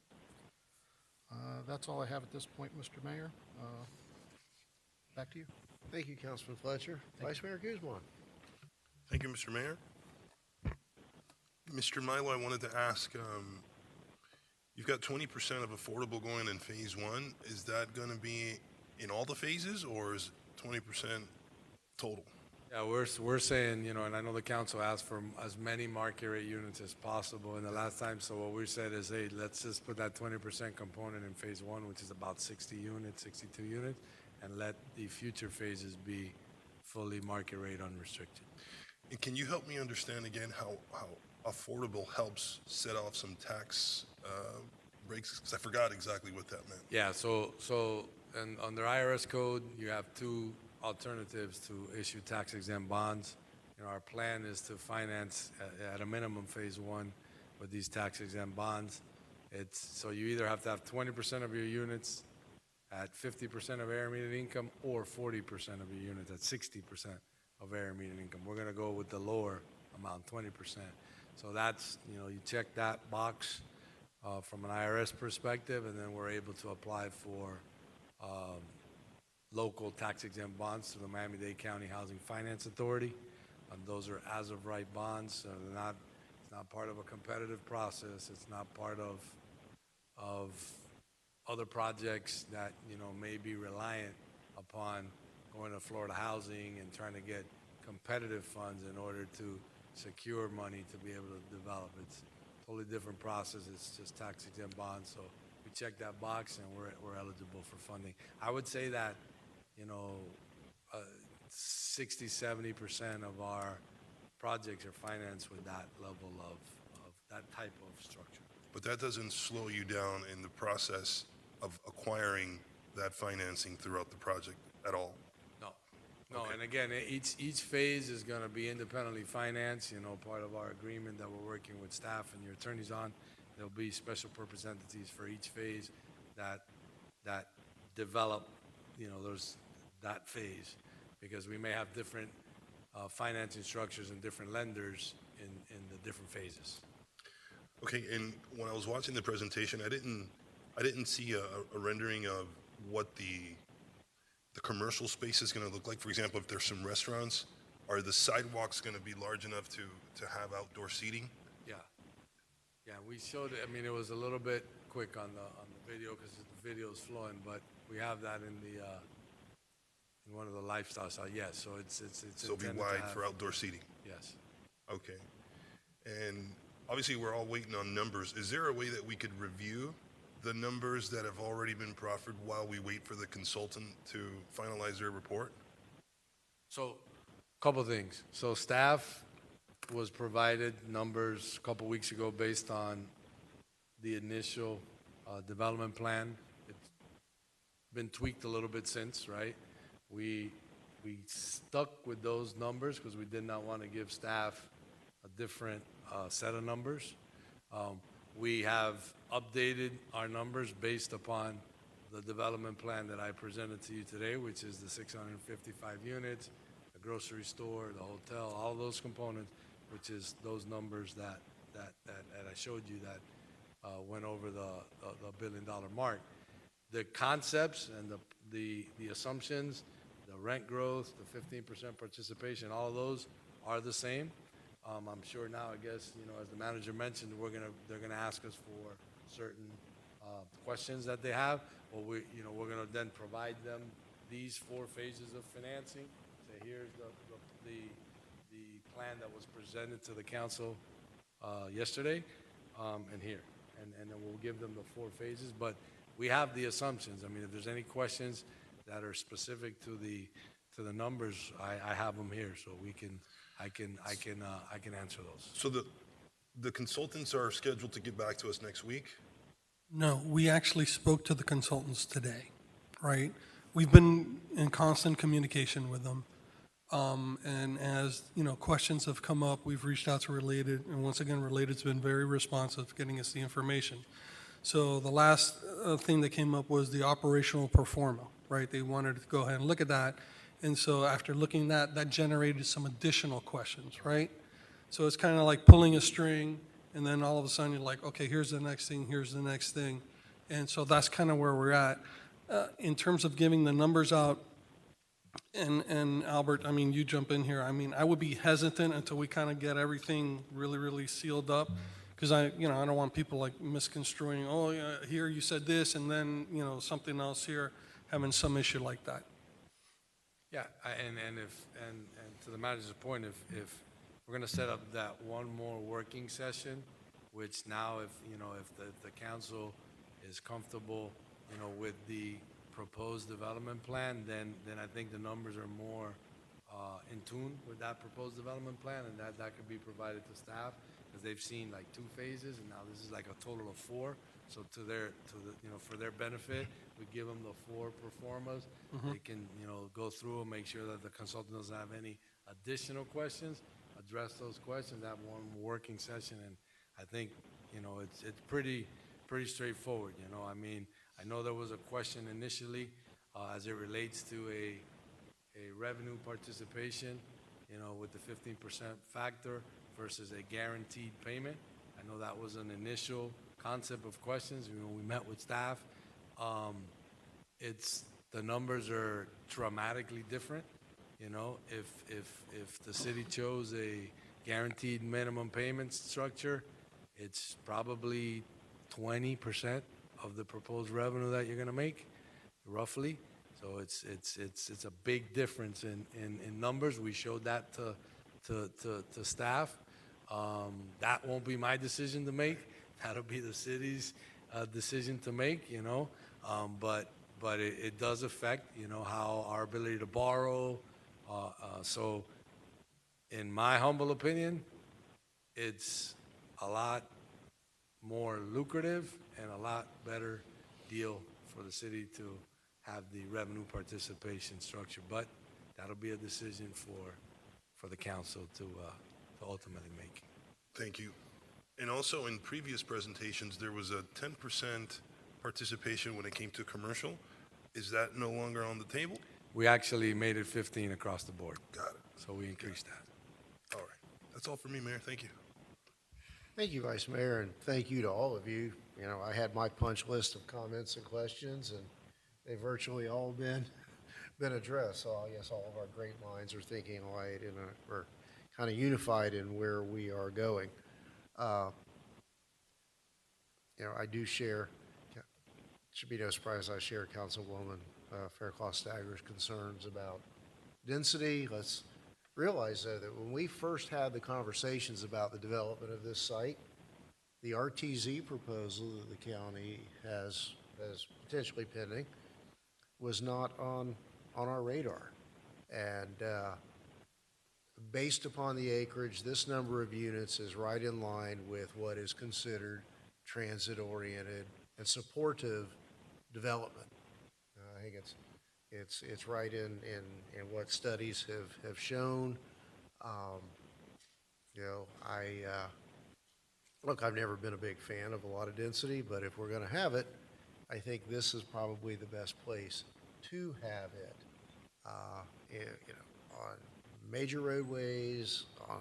Speaker 8: That's all I have at this point, Mr. Mayor. Back to you.
Speaker 1: Thank you, Councilman Fletcher. Vice Mayor Guzman.
Speaker 10: Thank you, Mr. Mayor. Mr. Milo, I wanted to ask, you've got 20% of affordable going in phase 1. Is that going to be in all the phases, or is 20% total?
Speaker 4: Yeah, we're saying, and I know the council asked for as many market rate units as possible in the last time. So what we said is, hey, let's just put that 20% component in phase 1, which is about 60 units, 62 units, and let the future phases be fully market rate unrestricted.
Speaker 10: And can you help me understand again how affordable helps set off some tax breaks? Because I forgot exactly what that meant.
Speaker 4: Yeah, so and under IRS code, you have two alternatives to issue tax-exempt bonds. Our plan is to finance at a minimum phase 1 with these tax-exempt bonds. So you either have to have 20% of your units at 50% of area median income, or 40% of your units at 60% of area median income. We're going to go with the lower amount, 20%. So that's, you check that box from an IRS perspective, and then we're able to apply for local tax-exempt bonds to the Miami-Dade County Housing Finance Authority. And those are as-of-right bonds, so it's not part of a competitive process. It's not part of other projects that, may be reliant upon going to Florida Housing and trying to get competitive funds in order to secure money to be able to develop. It's a totally different process. It's just tax-exempt bonds. So we check that box and we're eligible for funding. I would say that, 60-70% of our projects are financed with that level of that type of structure.
Speaker 10: But that doesn't slow you down in the process of acquiring that financing throughout the project at all?
Speaker 4: No. No, and again, each phase is gonna be independently financed, you know, part of our agreement that we're working with staff and your attorneys on. There'll be special purpose entities for each phase that develop, you know, that phase. Because we may have different financing structures and different lenders in the different phases.
Speaker 10: Okay, and when I was watching the presentation, I didn't see a rendering of what the commercial space is gonna look like. For example, if there's some restaurants, are the sidewalks gonna be large enough to have outdoor seating?
Speaker 4: Yeah. Yeah, we showed it, I mean, it was a little bit quick on the video because the video is flowing, but we have that in one of the lifestyle sites, yes, so it's
Speaker 10: So it'll be
Speaker 4: intended to
Speaker 10: wide
Speaker 4: have-
Speaker 10: for outdoor seating?
Speaker 4: Yes.
Speaker 10: Okay. And obviously, we're all waiting on numbers. Is there a way that we could review the numbers that have already been proffered while we wait for the consultant to finalize their report?
Speaker 4: So, couple things. So staff was provided numbers a couple weeks ago based on the initial development plan. It's been tweaked a little bit since, right? We stuck with those numbers because we did not want to give staff a different set of numbers. We have updated our numbers based upon the development plan that I presented to you today, which is the 655 units, the grocery store, the hotel, all those components, which is those numbers that I showed you that went over the $1 billion mark. The concepts and the assumptions, the rent growth, the 15% participation, all of those are the same. I'm sure now, I guess, you know, as the manager mentioned, they're gonna ask us for certain questions that they have. Well, we're gonna then provide them these 4 phases of financing. Say, here's the plan that was presented to the council yesterday, and here, and then we'll give them the 4 phases. But we have the assumptions. I mean, if there's any questions that are specific to the numbers, I have them here, so I can answer those.
Speaker 10: So the consultants are scheduled to get back to us next week?
Speaker 5: No, we actually spoke to the consultants today, right? We've been in constant communication with them. And as, you know, questions have come up, we've reached out to Related, and once again, Related's been very responsive, getting us the information. So the last thing that came up was the operational pro forma, right? They wanted to go ahead and look at that. And so after looking at that, that generated some additional questions, right? So it's kind of like pulling a string, and then all of a sudden you're like, okay, here's the next thing, here's the next thing. And so that's kind of where we're at. In terms of giving the numbers out, and Albert, I mean, you jump in here. I mean, I would be hesitant until we kind of get everything really, really sealed up, because I don't want people like misconstruing, oh, yeah, here you said this, and then, you know, something else here, having some issue like that.
Speaker 4: Yeah, and to the manager's point, if we're gonna set up that one more working session, which now if the council is comfortable, you know, with the proposed development plan, then I think the numbers are more in tune with that proposed development plan, and that could be provided to staff, because they've seen like 2 phases, and now this is like a total of 4. So for their benefit, we give them the 4 pro formas. They can, you know, go through and make sure that the consultant doesn't have any additional questions, address those questions, have one working session, and I think, you know, it's pretty straightforward, you know. I mean, I know there was a question initially as it relates to a revenue participation, you know, with the 15% factor versus a guaranteed payment. I know that was an initial concept of questions. You know, we met with staff. The numbers are dramatically different. You know, if the city chose a guaranteed minimum payment structure, it's probably 20% of the proposed revenue that you're going to make, roughly. So it's a big difference in numbers. We showed that to staff. That won't be my decision to make. That'll be the city's decision to make, you know. But it does affect, you know, how our ability to borrow. So in my humble opinion, it's a lot more lucrative and a lot better deal for the city to have the revenue participation structure. But that'll be a decision for the council to ultimately make.
Speaker 10: Thank you. And also, in previous presentations, there was a 10% participation when it came to commercial. Is that no longer on the table?
Speaker 4: We actually made it 15 across the board,
Speaker 10: Got it.
Speaker 4: so we increased that.
Speaker 10: All right. That's all for me, Mayor. Thank you.
Speaker 1: Thank you, Vice Mayor, and thank you to all of you. You know, I had my punch list of comments and questions, and they've virtually all been addressed. So I guess all of our great minds are thinking alike and we're kind of unified in where we are going. You know, I do share, it should be no surprise, I share Councilwoman Fairclough-Stagger's concerns about density. Let's realize, though, that when we first had the conversations about the development of this site, the RTZ proposal that the county has potentially pending was not on our radar. And based upon the acreage, this number of units is right in line with what is considered transit-oriented and supportive development. I think it's right in what studies have shown. You know, look, I've never been a big fan of a lot of density, but if we're going to have it, I think this is probably the best place to have it. You know, on major roadways, on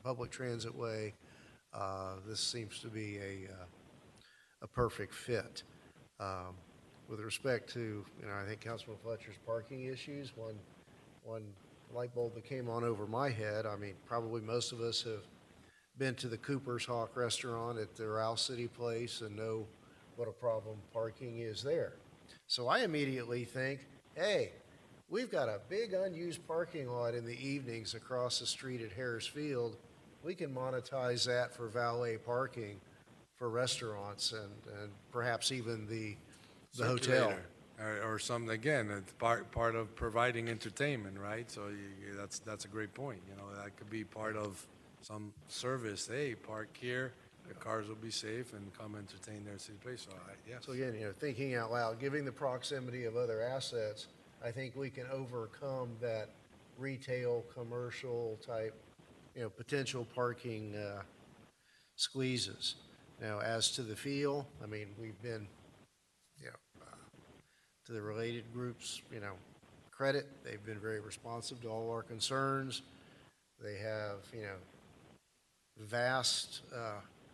Speaker 1: public transit way, this seems to be a perfect fit. With respect to, you know, I think Councilman Fletcher's parking issues, one light bulb that came on over my head. I mean, probably most of us have been to the Cooper's Hawk restaurant at the Rouse City Place and know what a problem parking is there. So I immediately think, hey, we've got a big unused parking lot in the evenings across the street at Harris Field. We can monetize that for valet parking for restaurants and perhaps even the hotel.
Speaker 4: Circulator, or something, again, it's part of providing entertainment, right? So that's a great point. You know, that could be part of some service. Hey, park here, the cars will be safe, and come entertain their city place. So, yes.
Speaker 1: So again, you know, thinking out loud, given the proximity of other assets, I think we can overcome that retail, commercial type, you know, potential parking squeezes. Now, as to the feel, I mean, we've been, you know, to the related groups, you know, credit. They've been very responsive to all our concerns. They have, you know, vast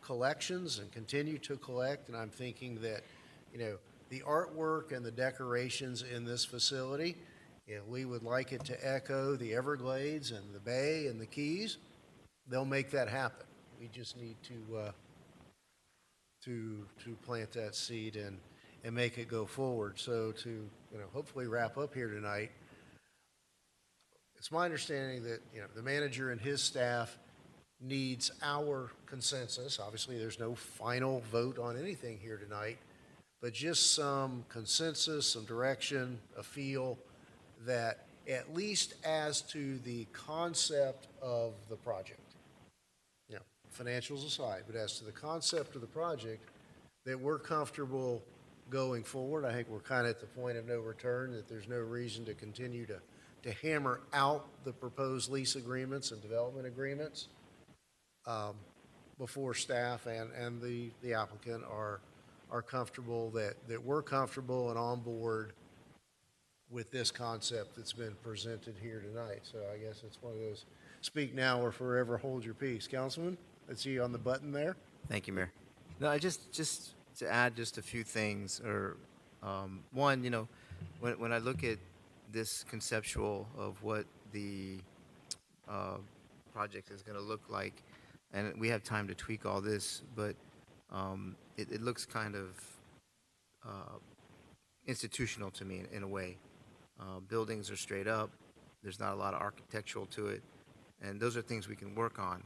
Speaker 1: collections and continue to collect. And I'm thinking that, you know, the artwork and the decorations in this facility, you know, we would like it to echo the Everglades and the Bay and the Keys. They'll make that happen. We just need to plant that seed and make it go forward. So to, you know, hopefully wrap up here tonight, it's my understanding that, you know, the manager and his staff needs our consensus. Obviously, there's no final vote on anything here tonight, but just some consensus, some direction, a feel that at least as to the concept of the project, you know, financials aside, but as to the concept of the project, that we're comfortable going forward. I think we're kind of at the point of no return, that there's no reason to continue to hammer out the proposed lease agreements and development agreements before staff and the applicant are comfortable, that we're comfortable and on board with this concept that's been presented here tonight. So I guess it's one of those speak now or forever hold your peace. Councilman, I see you on the button there.
Speaker 11: Thank you, Mayor. No, I just to add just a few things, or one, you know, when I look at this conceptual of what the project is going to look like, and we have time to tweak all this, but it looks kind of institutional to me in a way. Buildings are straight up. There's not a lot of architectural to it, and those are things we can work on.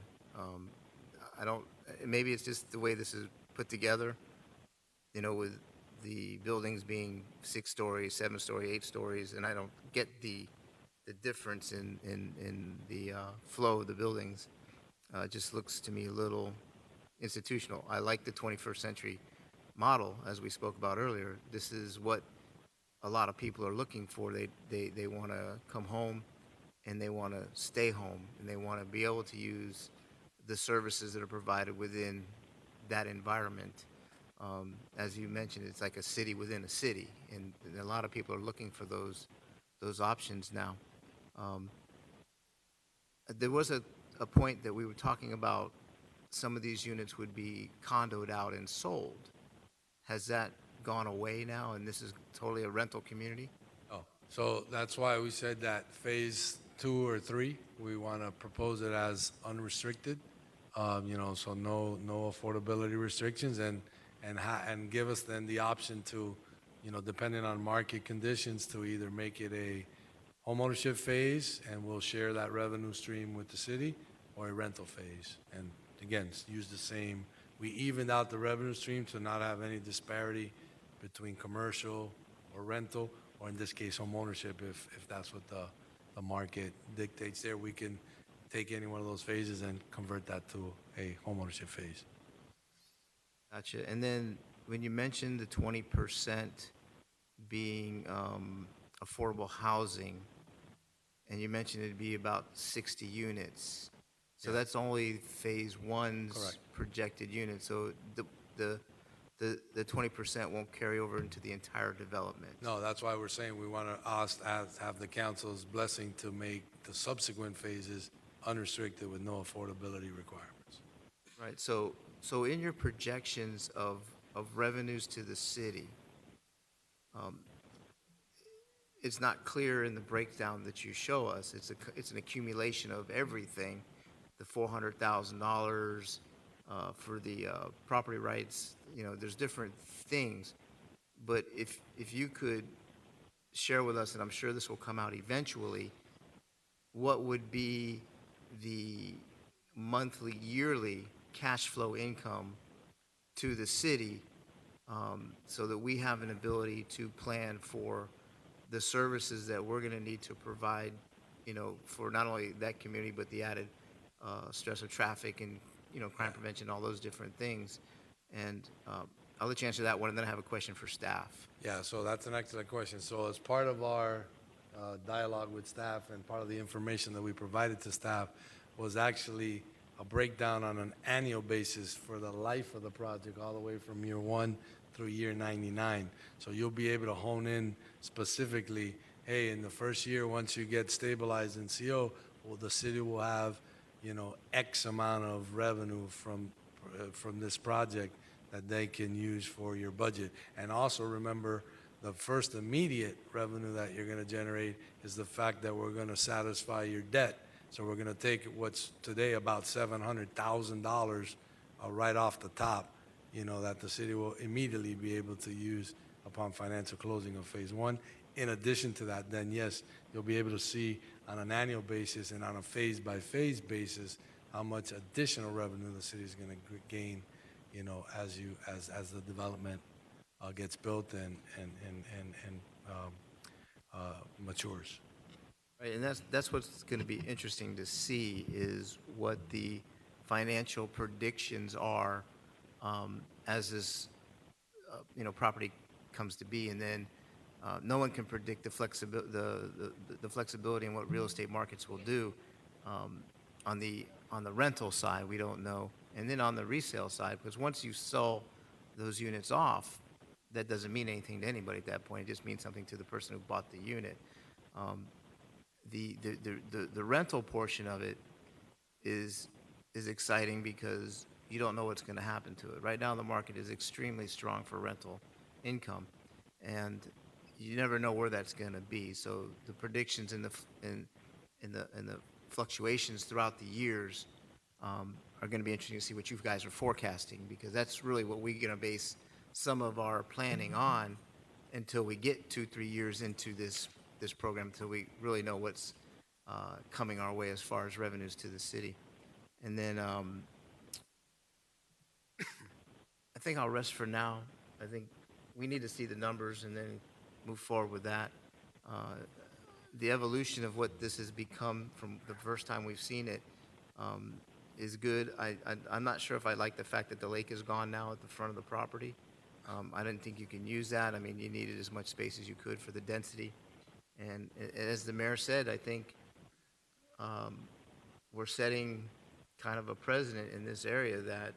Speaker 11: Maybe it's just the way this is put together, you know, with the buildings being 6 stories, 7 stories, 8 stories, and I don't get the difference in the flow of the buildings. It just looks to me a little institutional. I like the 21st century model, as we spoke about earlier. This is what a lot of people are looking for. They want to come home and they want to stay home, and they want to be able to use the services that are provided within that environment. As you mentioned, it's like a city within a city, and a lot of people are looking for those options now. There was a point that we were talking about some of these units would be condoed out and sold. Has that gone away now, and this is totally a rental community?
Speaker 4: Oh, so that's why we said that phase 2 or 3, we want to propose it as unrestricted, so no affordability restrictions, and give us then the option to, depending on market conditions, to either make it a homeownership phase, and we'll share that revenue stream with the city, or a rental phase. And again, use the same, we evened out the revenue stream to not have any disparity between commercial or rental, or in this case, homeownership, if that's what the market dictates there. We can take any one of those phases and convert that to a homeownership phase.
Speaker 11: Gotcha. And then when you mentioned the 20% being affordable housing, and you mentioned it'd be about 60 units. So that's only phase 1's
Speaker 4: Correct.
Speaker 11: projected units. So the 20% won't carry over into the entire development.
Speaker 4: No, that's why we're saying we want to have the council's blessing to make the subsequent phases unrestricted with no affordability requirements.
Speaker 11: Right. So in your projections of revenues to the city, it's not clear in the breakdown that you show us. It's an accumulation of everything, the $400,000 for the property rights. There's different things, but if you could share with us, and I'm sure this will come out eventually, what would be the monthly, yearly cash flow income to the city, so that we have an ability to plan for the services that we're going to need to provide, for not only that community, but the added stress of traffic and, crime prevention, all those different things. And I'll let you answer that one, and then I have a question for staff.
Speaker 4: Yeah, so that's an excellent question. So as part of our dialogue with staff and part of the information that we provided to staff was actually a breakdown on an annual basis for the life of the project, all the way from year 1 through year 99. So you'll be able to hone in specifically, hey, in the first year, once you get stabilized in CO, well, the city will have, X amount of revenue from this project that they can use for your budget. And also remember, the first immediate revenue that you're going to generate is the fact that we're going to satisfy your debt. So we're going to take what's today about $700,000 right off the top, that the city will immediately be able to use upon financial closing of phase 1. In addition to that, then yes, you'll be able to see on an annual basis and on a phase-by-phase basis how much additional revenue the city is going to gain, as the development gets built and matures.
Speaker 11: Right, and that's what's going to be interesting to see, is what the financial predictions are as this property comes to be. And then no one can predict the flexibility in what real estate markets will do. On the rental side, we don't know, and then on the resale side, because once you sell those units off, that doesn't mean anything to anybody at that point. It just means something to the person who bought the unit. The rental portion of it is exciting because you don't know what's going to happen to it. Right now, the market is extremely strong for rental income, and you never know where that's going to be. So the predictions and the fluctuations throughout the years are going to be interesting to see what you guys are forecasting, because that's really what we're going to base some of our planning on until we get 2-3 years into this program, until we really know what's coming our way as far as revenues to the city. And then I think I'll rest for now. I think we need to see the numbers and then move forward with that. The evolution of what this has become from the first time we've seen it is good. I'm not sure if I like the fact that the lake is gone now at the front of the property. I didn't think you can use that. I mean, you needed as much space as you could for the density. And as the mayor said, I think we're setting kind of a precedent in this area that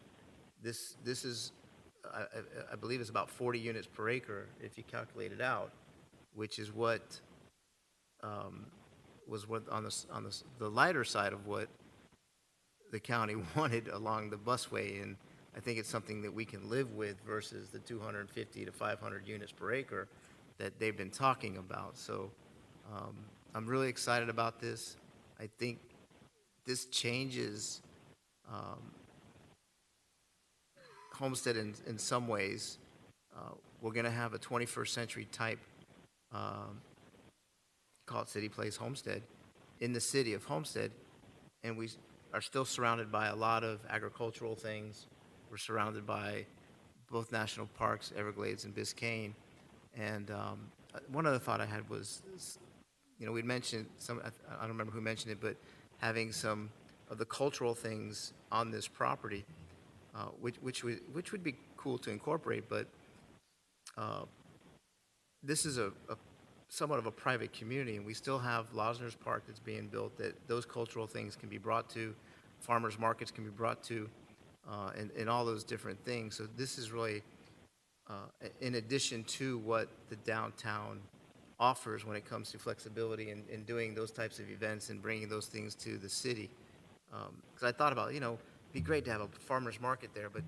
Speaker 11: this is, I believe it's about 40 units per acre if you calculate it out, which is what was what on the lighter side of what the county wanted along the busway, and I think it's something that we can live with versus the 250 to 500 units per acre that they've been talking about. So I'm really excited about this. I think this changes Homestead in some ways. We're going to have a 21st century type, call it City Place Homestead, in the city of Homestead, and we are still surrounded by a lot of agricultural things. We're surrounded by both national parks, Everglades and Biscayne. And one other thought I had was, we'd mentioned I don't remember who mentioned it, but having some of the cultural things on this property, which would be cool to incorporate, but this is a somewhat of a private community, and we still have Losner's Park that's being built that those cultural things can be brought to, farmers markets can be brought to, and all those different things. So this is really, in addition to what the downtown offers when it comes to flexibility and doing those types of events and bringing those things to the city. Because I thought about, it'd be great to have a farmer's market there, but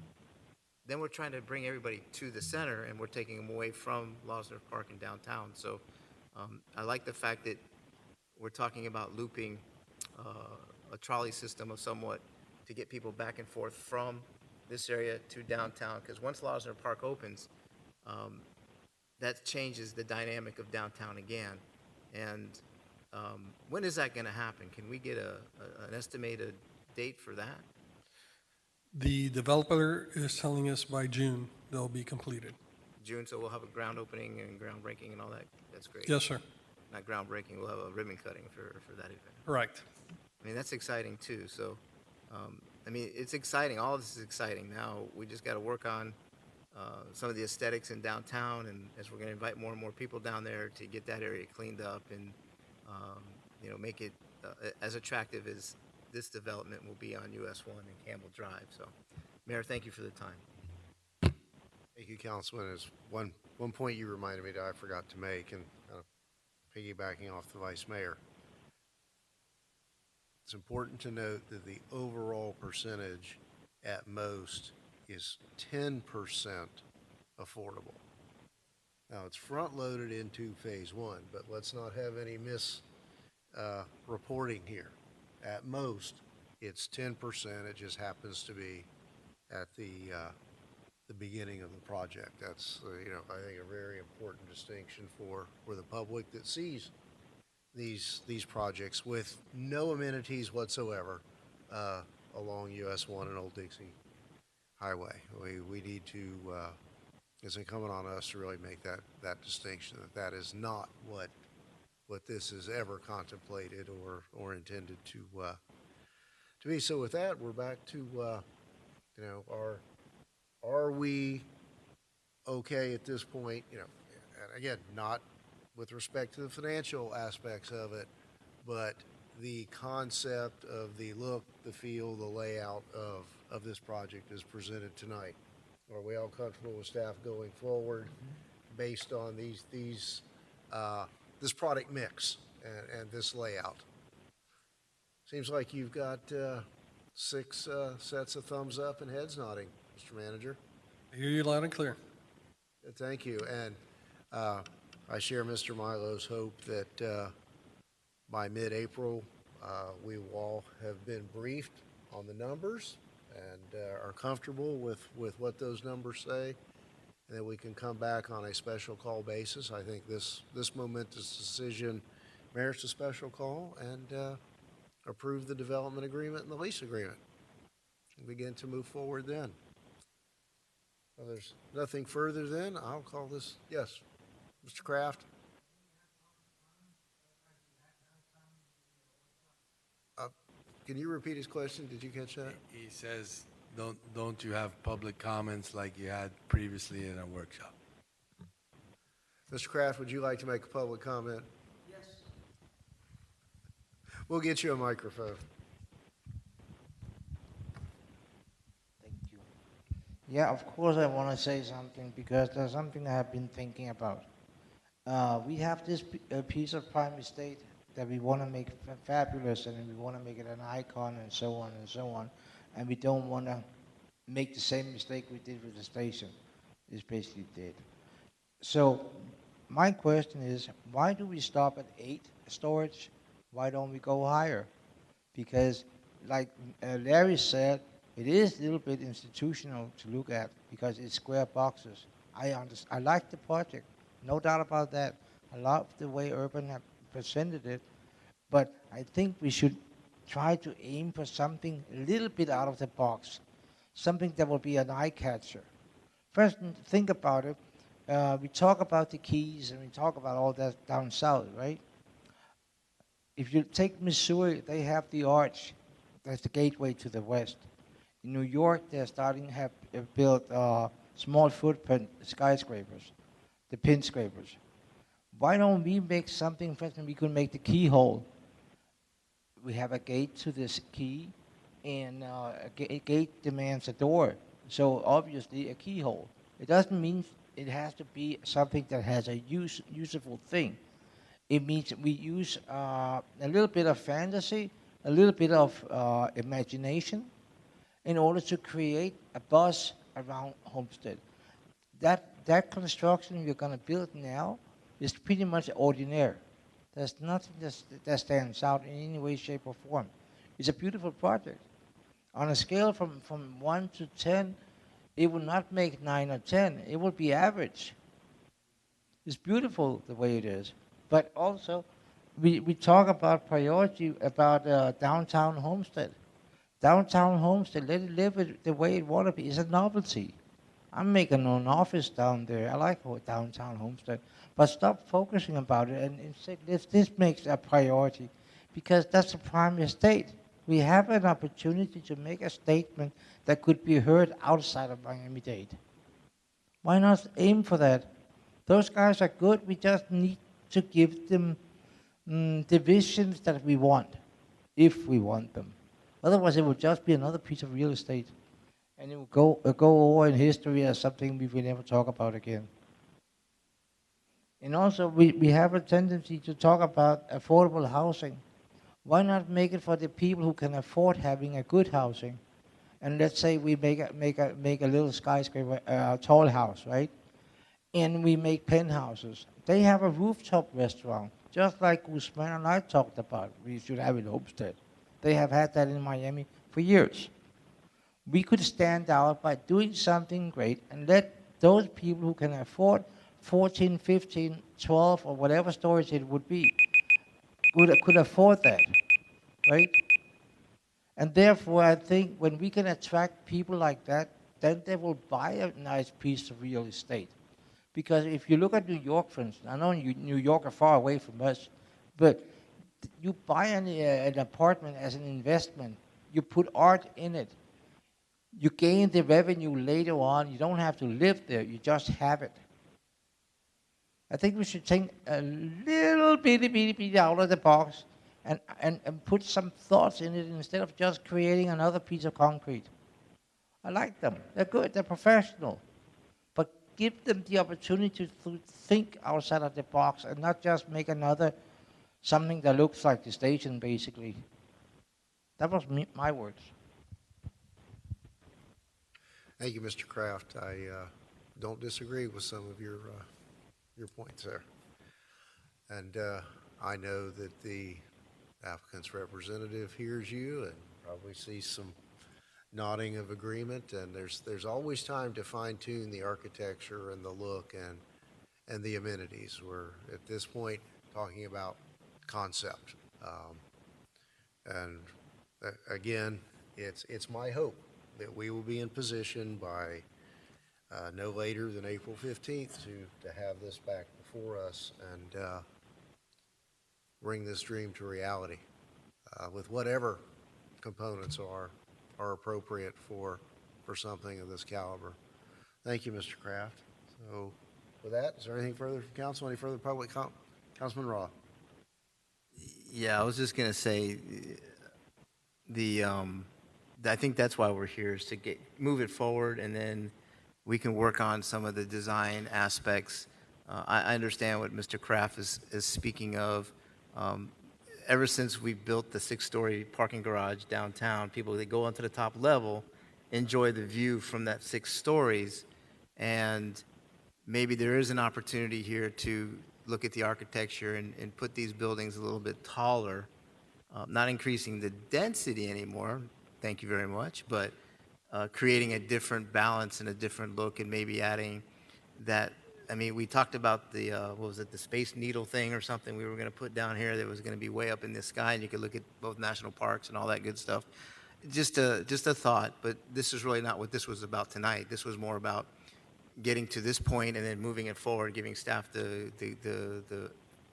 Speaker 11: then we're trying to bring everybody to the center, and we're taking them away from Losner Park and downtown. So I like the fact that we're talking about looping a trolley system of somewhat to get people back and forth from this area to downtown, because once Losner Park opens, that changes the dynamic of downtown again. And when is that going to happen? Can we get an estimated date for that?
Speaker 5: The developer is telling us by June they'll be completed.
Speaker 11: June, so we'll have a ground opening and groundbreaking and all that. That's great.
Speaker 5: Yes, sir.
Speaker 11: Not groundbreaking, we'll have a ribbon cutting for that event.
Speaker 5: Correct.
Speaker 11: I mean, that's exciting too. So, it's exciting. All of this is exciting. Now we just got to work on some of the aesthetics in downtown, and as we're going to invite more and more people down there to get that area cleaned up and make it as attractive as this development will be on US 1 and Campbell Drive. So, Mayor, thank you for the time.
Speaker 1: Thank you, Councilman. There's one point you reminded me that I forgot to make, and piggybacking off the Vice Mayor. It's important to note that the overall percentage at most is 10% affordable. Now, it's front-loaded into Phase 1, but let's not have any reporting here. At most, it's 10%. It just happens to be at the beginning of the project. That's, I think a very important distinction for the public that sees these projects with no amenities whatsoever along US 1 and Old Dixie Highway. We need to, it's incumbent on us to really make that distinction, that is not what this is ever contemplated or intended to be. So with that, we're back to, are we okay at this point? And again, not with respect to the financial aspects of it, but the concept of the look, the feel, the layout of this project is presented tonight. Are we all comfortable with staff going forward based on this product mix and this layout? Seems like you've got 6 sets of thumbs up and heads nodding, Mr. Manager.
Speaker 5: I hear you loud and clear.
Speaker 1: Thank you. And I share Mr. Milo's hope that by mid-April, we will all have been briefed on the numbers and are comfortable with what those numbers say, and that we can come back on a special call basis. I think this momentous decision merits a special call, and approve the development agreement and the lease agreement. We'll begin to move forward then. Well, there's nothing further then. I'll call this, yes, Mr. Kraft. Can you repeat his question? Did you catch that?
Speaker 4: He says, don't you have public comments like you had previously in a workshop? Mr.
Speaker 1: Kraft, would you like to make a public comment? Yes. We'll get you a microphone.
Speaker 12: Thank you. Yeah, of course I want to say something because there's something I've been thinking about. We have this piece of prime estate that we want to make fabulous, and we want to make it an icon, and so on and so on. And we don't want to make the same mistake we did with the station. It's basically did. So my question is, why do we stop at 8 storage? Why don't we go higher? Because like Larry said, it is a little bit institutional to look at because it's square boxes. I like the project, no doubt about that. I love the way Urban have presented it, but I think we should try to aim for something a little bit out of the box, something that will be an eye catcher. First, think about it. We talk about the Keys and we talk about all that down south, right? If you take Missouri, they have the Arch. That's the gateway to the west. In New York, they're starting to have built small footprint skyscrapers, the pin scrapers. Why don't we make something, for instance, we could make the keyhole. We have a gate to this key, and a gate demands a door. So obviously a keyhole. It doesn't mean it has to be something that has a useful thing. It means we use a little bit of fantasy, a little bit of imagination in order to create a buzz around Homestead. That construction we're going to build now is pretty much ordinary. There's nothing that stands out in any way, shape, or form. It's a beautiful project. On a scale from 1 to 10, it will not make 9 or 10. It will be average. It's beautiful the way it is. But also, we talk about priority, about downtown Homestead. Downtown Homestead, let it live the way it want to be. It's a novelty. I'm making an office down there. I like downtown Homestead. But stop focusing about it and say, this makes a priority, because that's a prime estate. We have an opportunity to make a statement that could be heard outside of Miami-Dade. Why not aim for that? Those guys are good. We just need to give them the visions that we want, if we want them. Otherwise, it will just be another piece of real estate, and it will go over in history as something we will never talk about again. And also, we have a tendency to talk about affordable housing. Why not make it for the people who can afford having a good housing? And let's say we make a little skyscraper, tall house, right? And we make penthouses. They have a rooftop restaurant, just like Guzman and I talked about. We should have in Homestead. They have had that in Miami for years. We could stand out by doing something great and let those people who can afford 14, 15, 12, or whatever storage it would be, could afford that, right? And therefore, I think when we can attract people like that, then they will buy a nice piece of real estate. Because if you look at New York, for instance, I know New York are far away from us, but you buy an apartment as an investment, you put art in it, you gain the revenue later on, you don't have to live there, you just have it. I think we should think a little bitty out of the box and put some thoughts in it instead of just creating another piece of concrete. I like them. They're good. They're professional. But give them the opportunity to think outside of the box and not just make something that looks like the station, basically. That was my words.
Speaker 1: Thank you, Mr. Kraft. I don't disagree with some of your points there. And I know that the applicant's representative hears you and probably sees some nodding of agreement, and there's always time to fine-tune the architecture and the look and the amenities. We're at this point talking about concept. And again, it's my hope that we will be in position by no later than April 15th to have this back before us and bring this dream to reality with whatever components are appropriate for something of this caliber. Thank you, Mr. Kraft. So with that, is there anything further from council? Any further public comment? Councilman Roth.
Speaker 11: Yeah, I was just gonna say, I think that's why we're here, is to move it forward, and then we can work on some of the design aspects. I understand what Mr. Kraft is speaking of. Ever since we built the 6-story parking garage downtown, people that go onto the top level enjoy the view from that 6 stories, and maybe there is an opportunity here to look at the architecture and put these buildings a little bit taller, not increasing the density anymore, thank you very much, but creating a different balance and a different look, and maybe adding that. I mean, we talked about the, what was it, the Space Needle thing or something we were going to put down here that was going to be way up in the sky, and you could look at both national parks and all that good stuff. Just a thought, but this is really not what this was about tonight. This was more about getting to this point and then moving it forward, giving staff the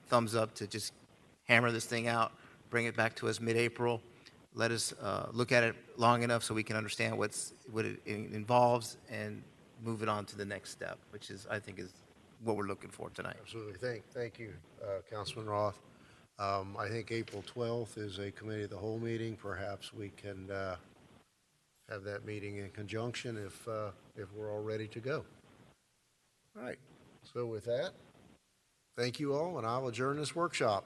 Speaker 11: thumbs up to just hammer this thing out, bring it back to us mid-April. Let us look at it long enough so we can understand what it involves, and move it on to the next step, which is, I think, is what we're looking for tonight.
Speaker 1: Absolutely. Thank you, Councilman Roth. I think April 12th is a committee of the whole meeting. Perhaps we can have that meeting in conjunction if we're all ready to go. All right. So with that, thank you all, and I'll adjourn this workshop.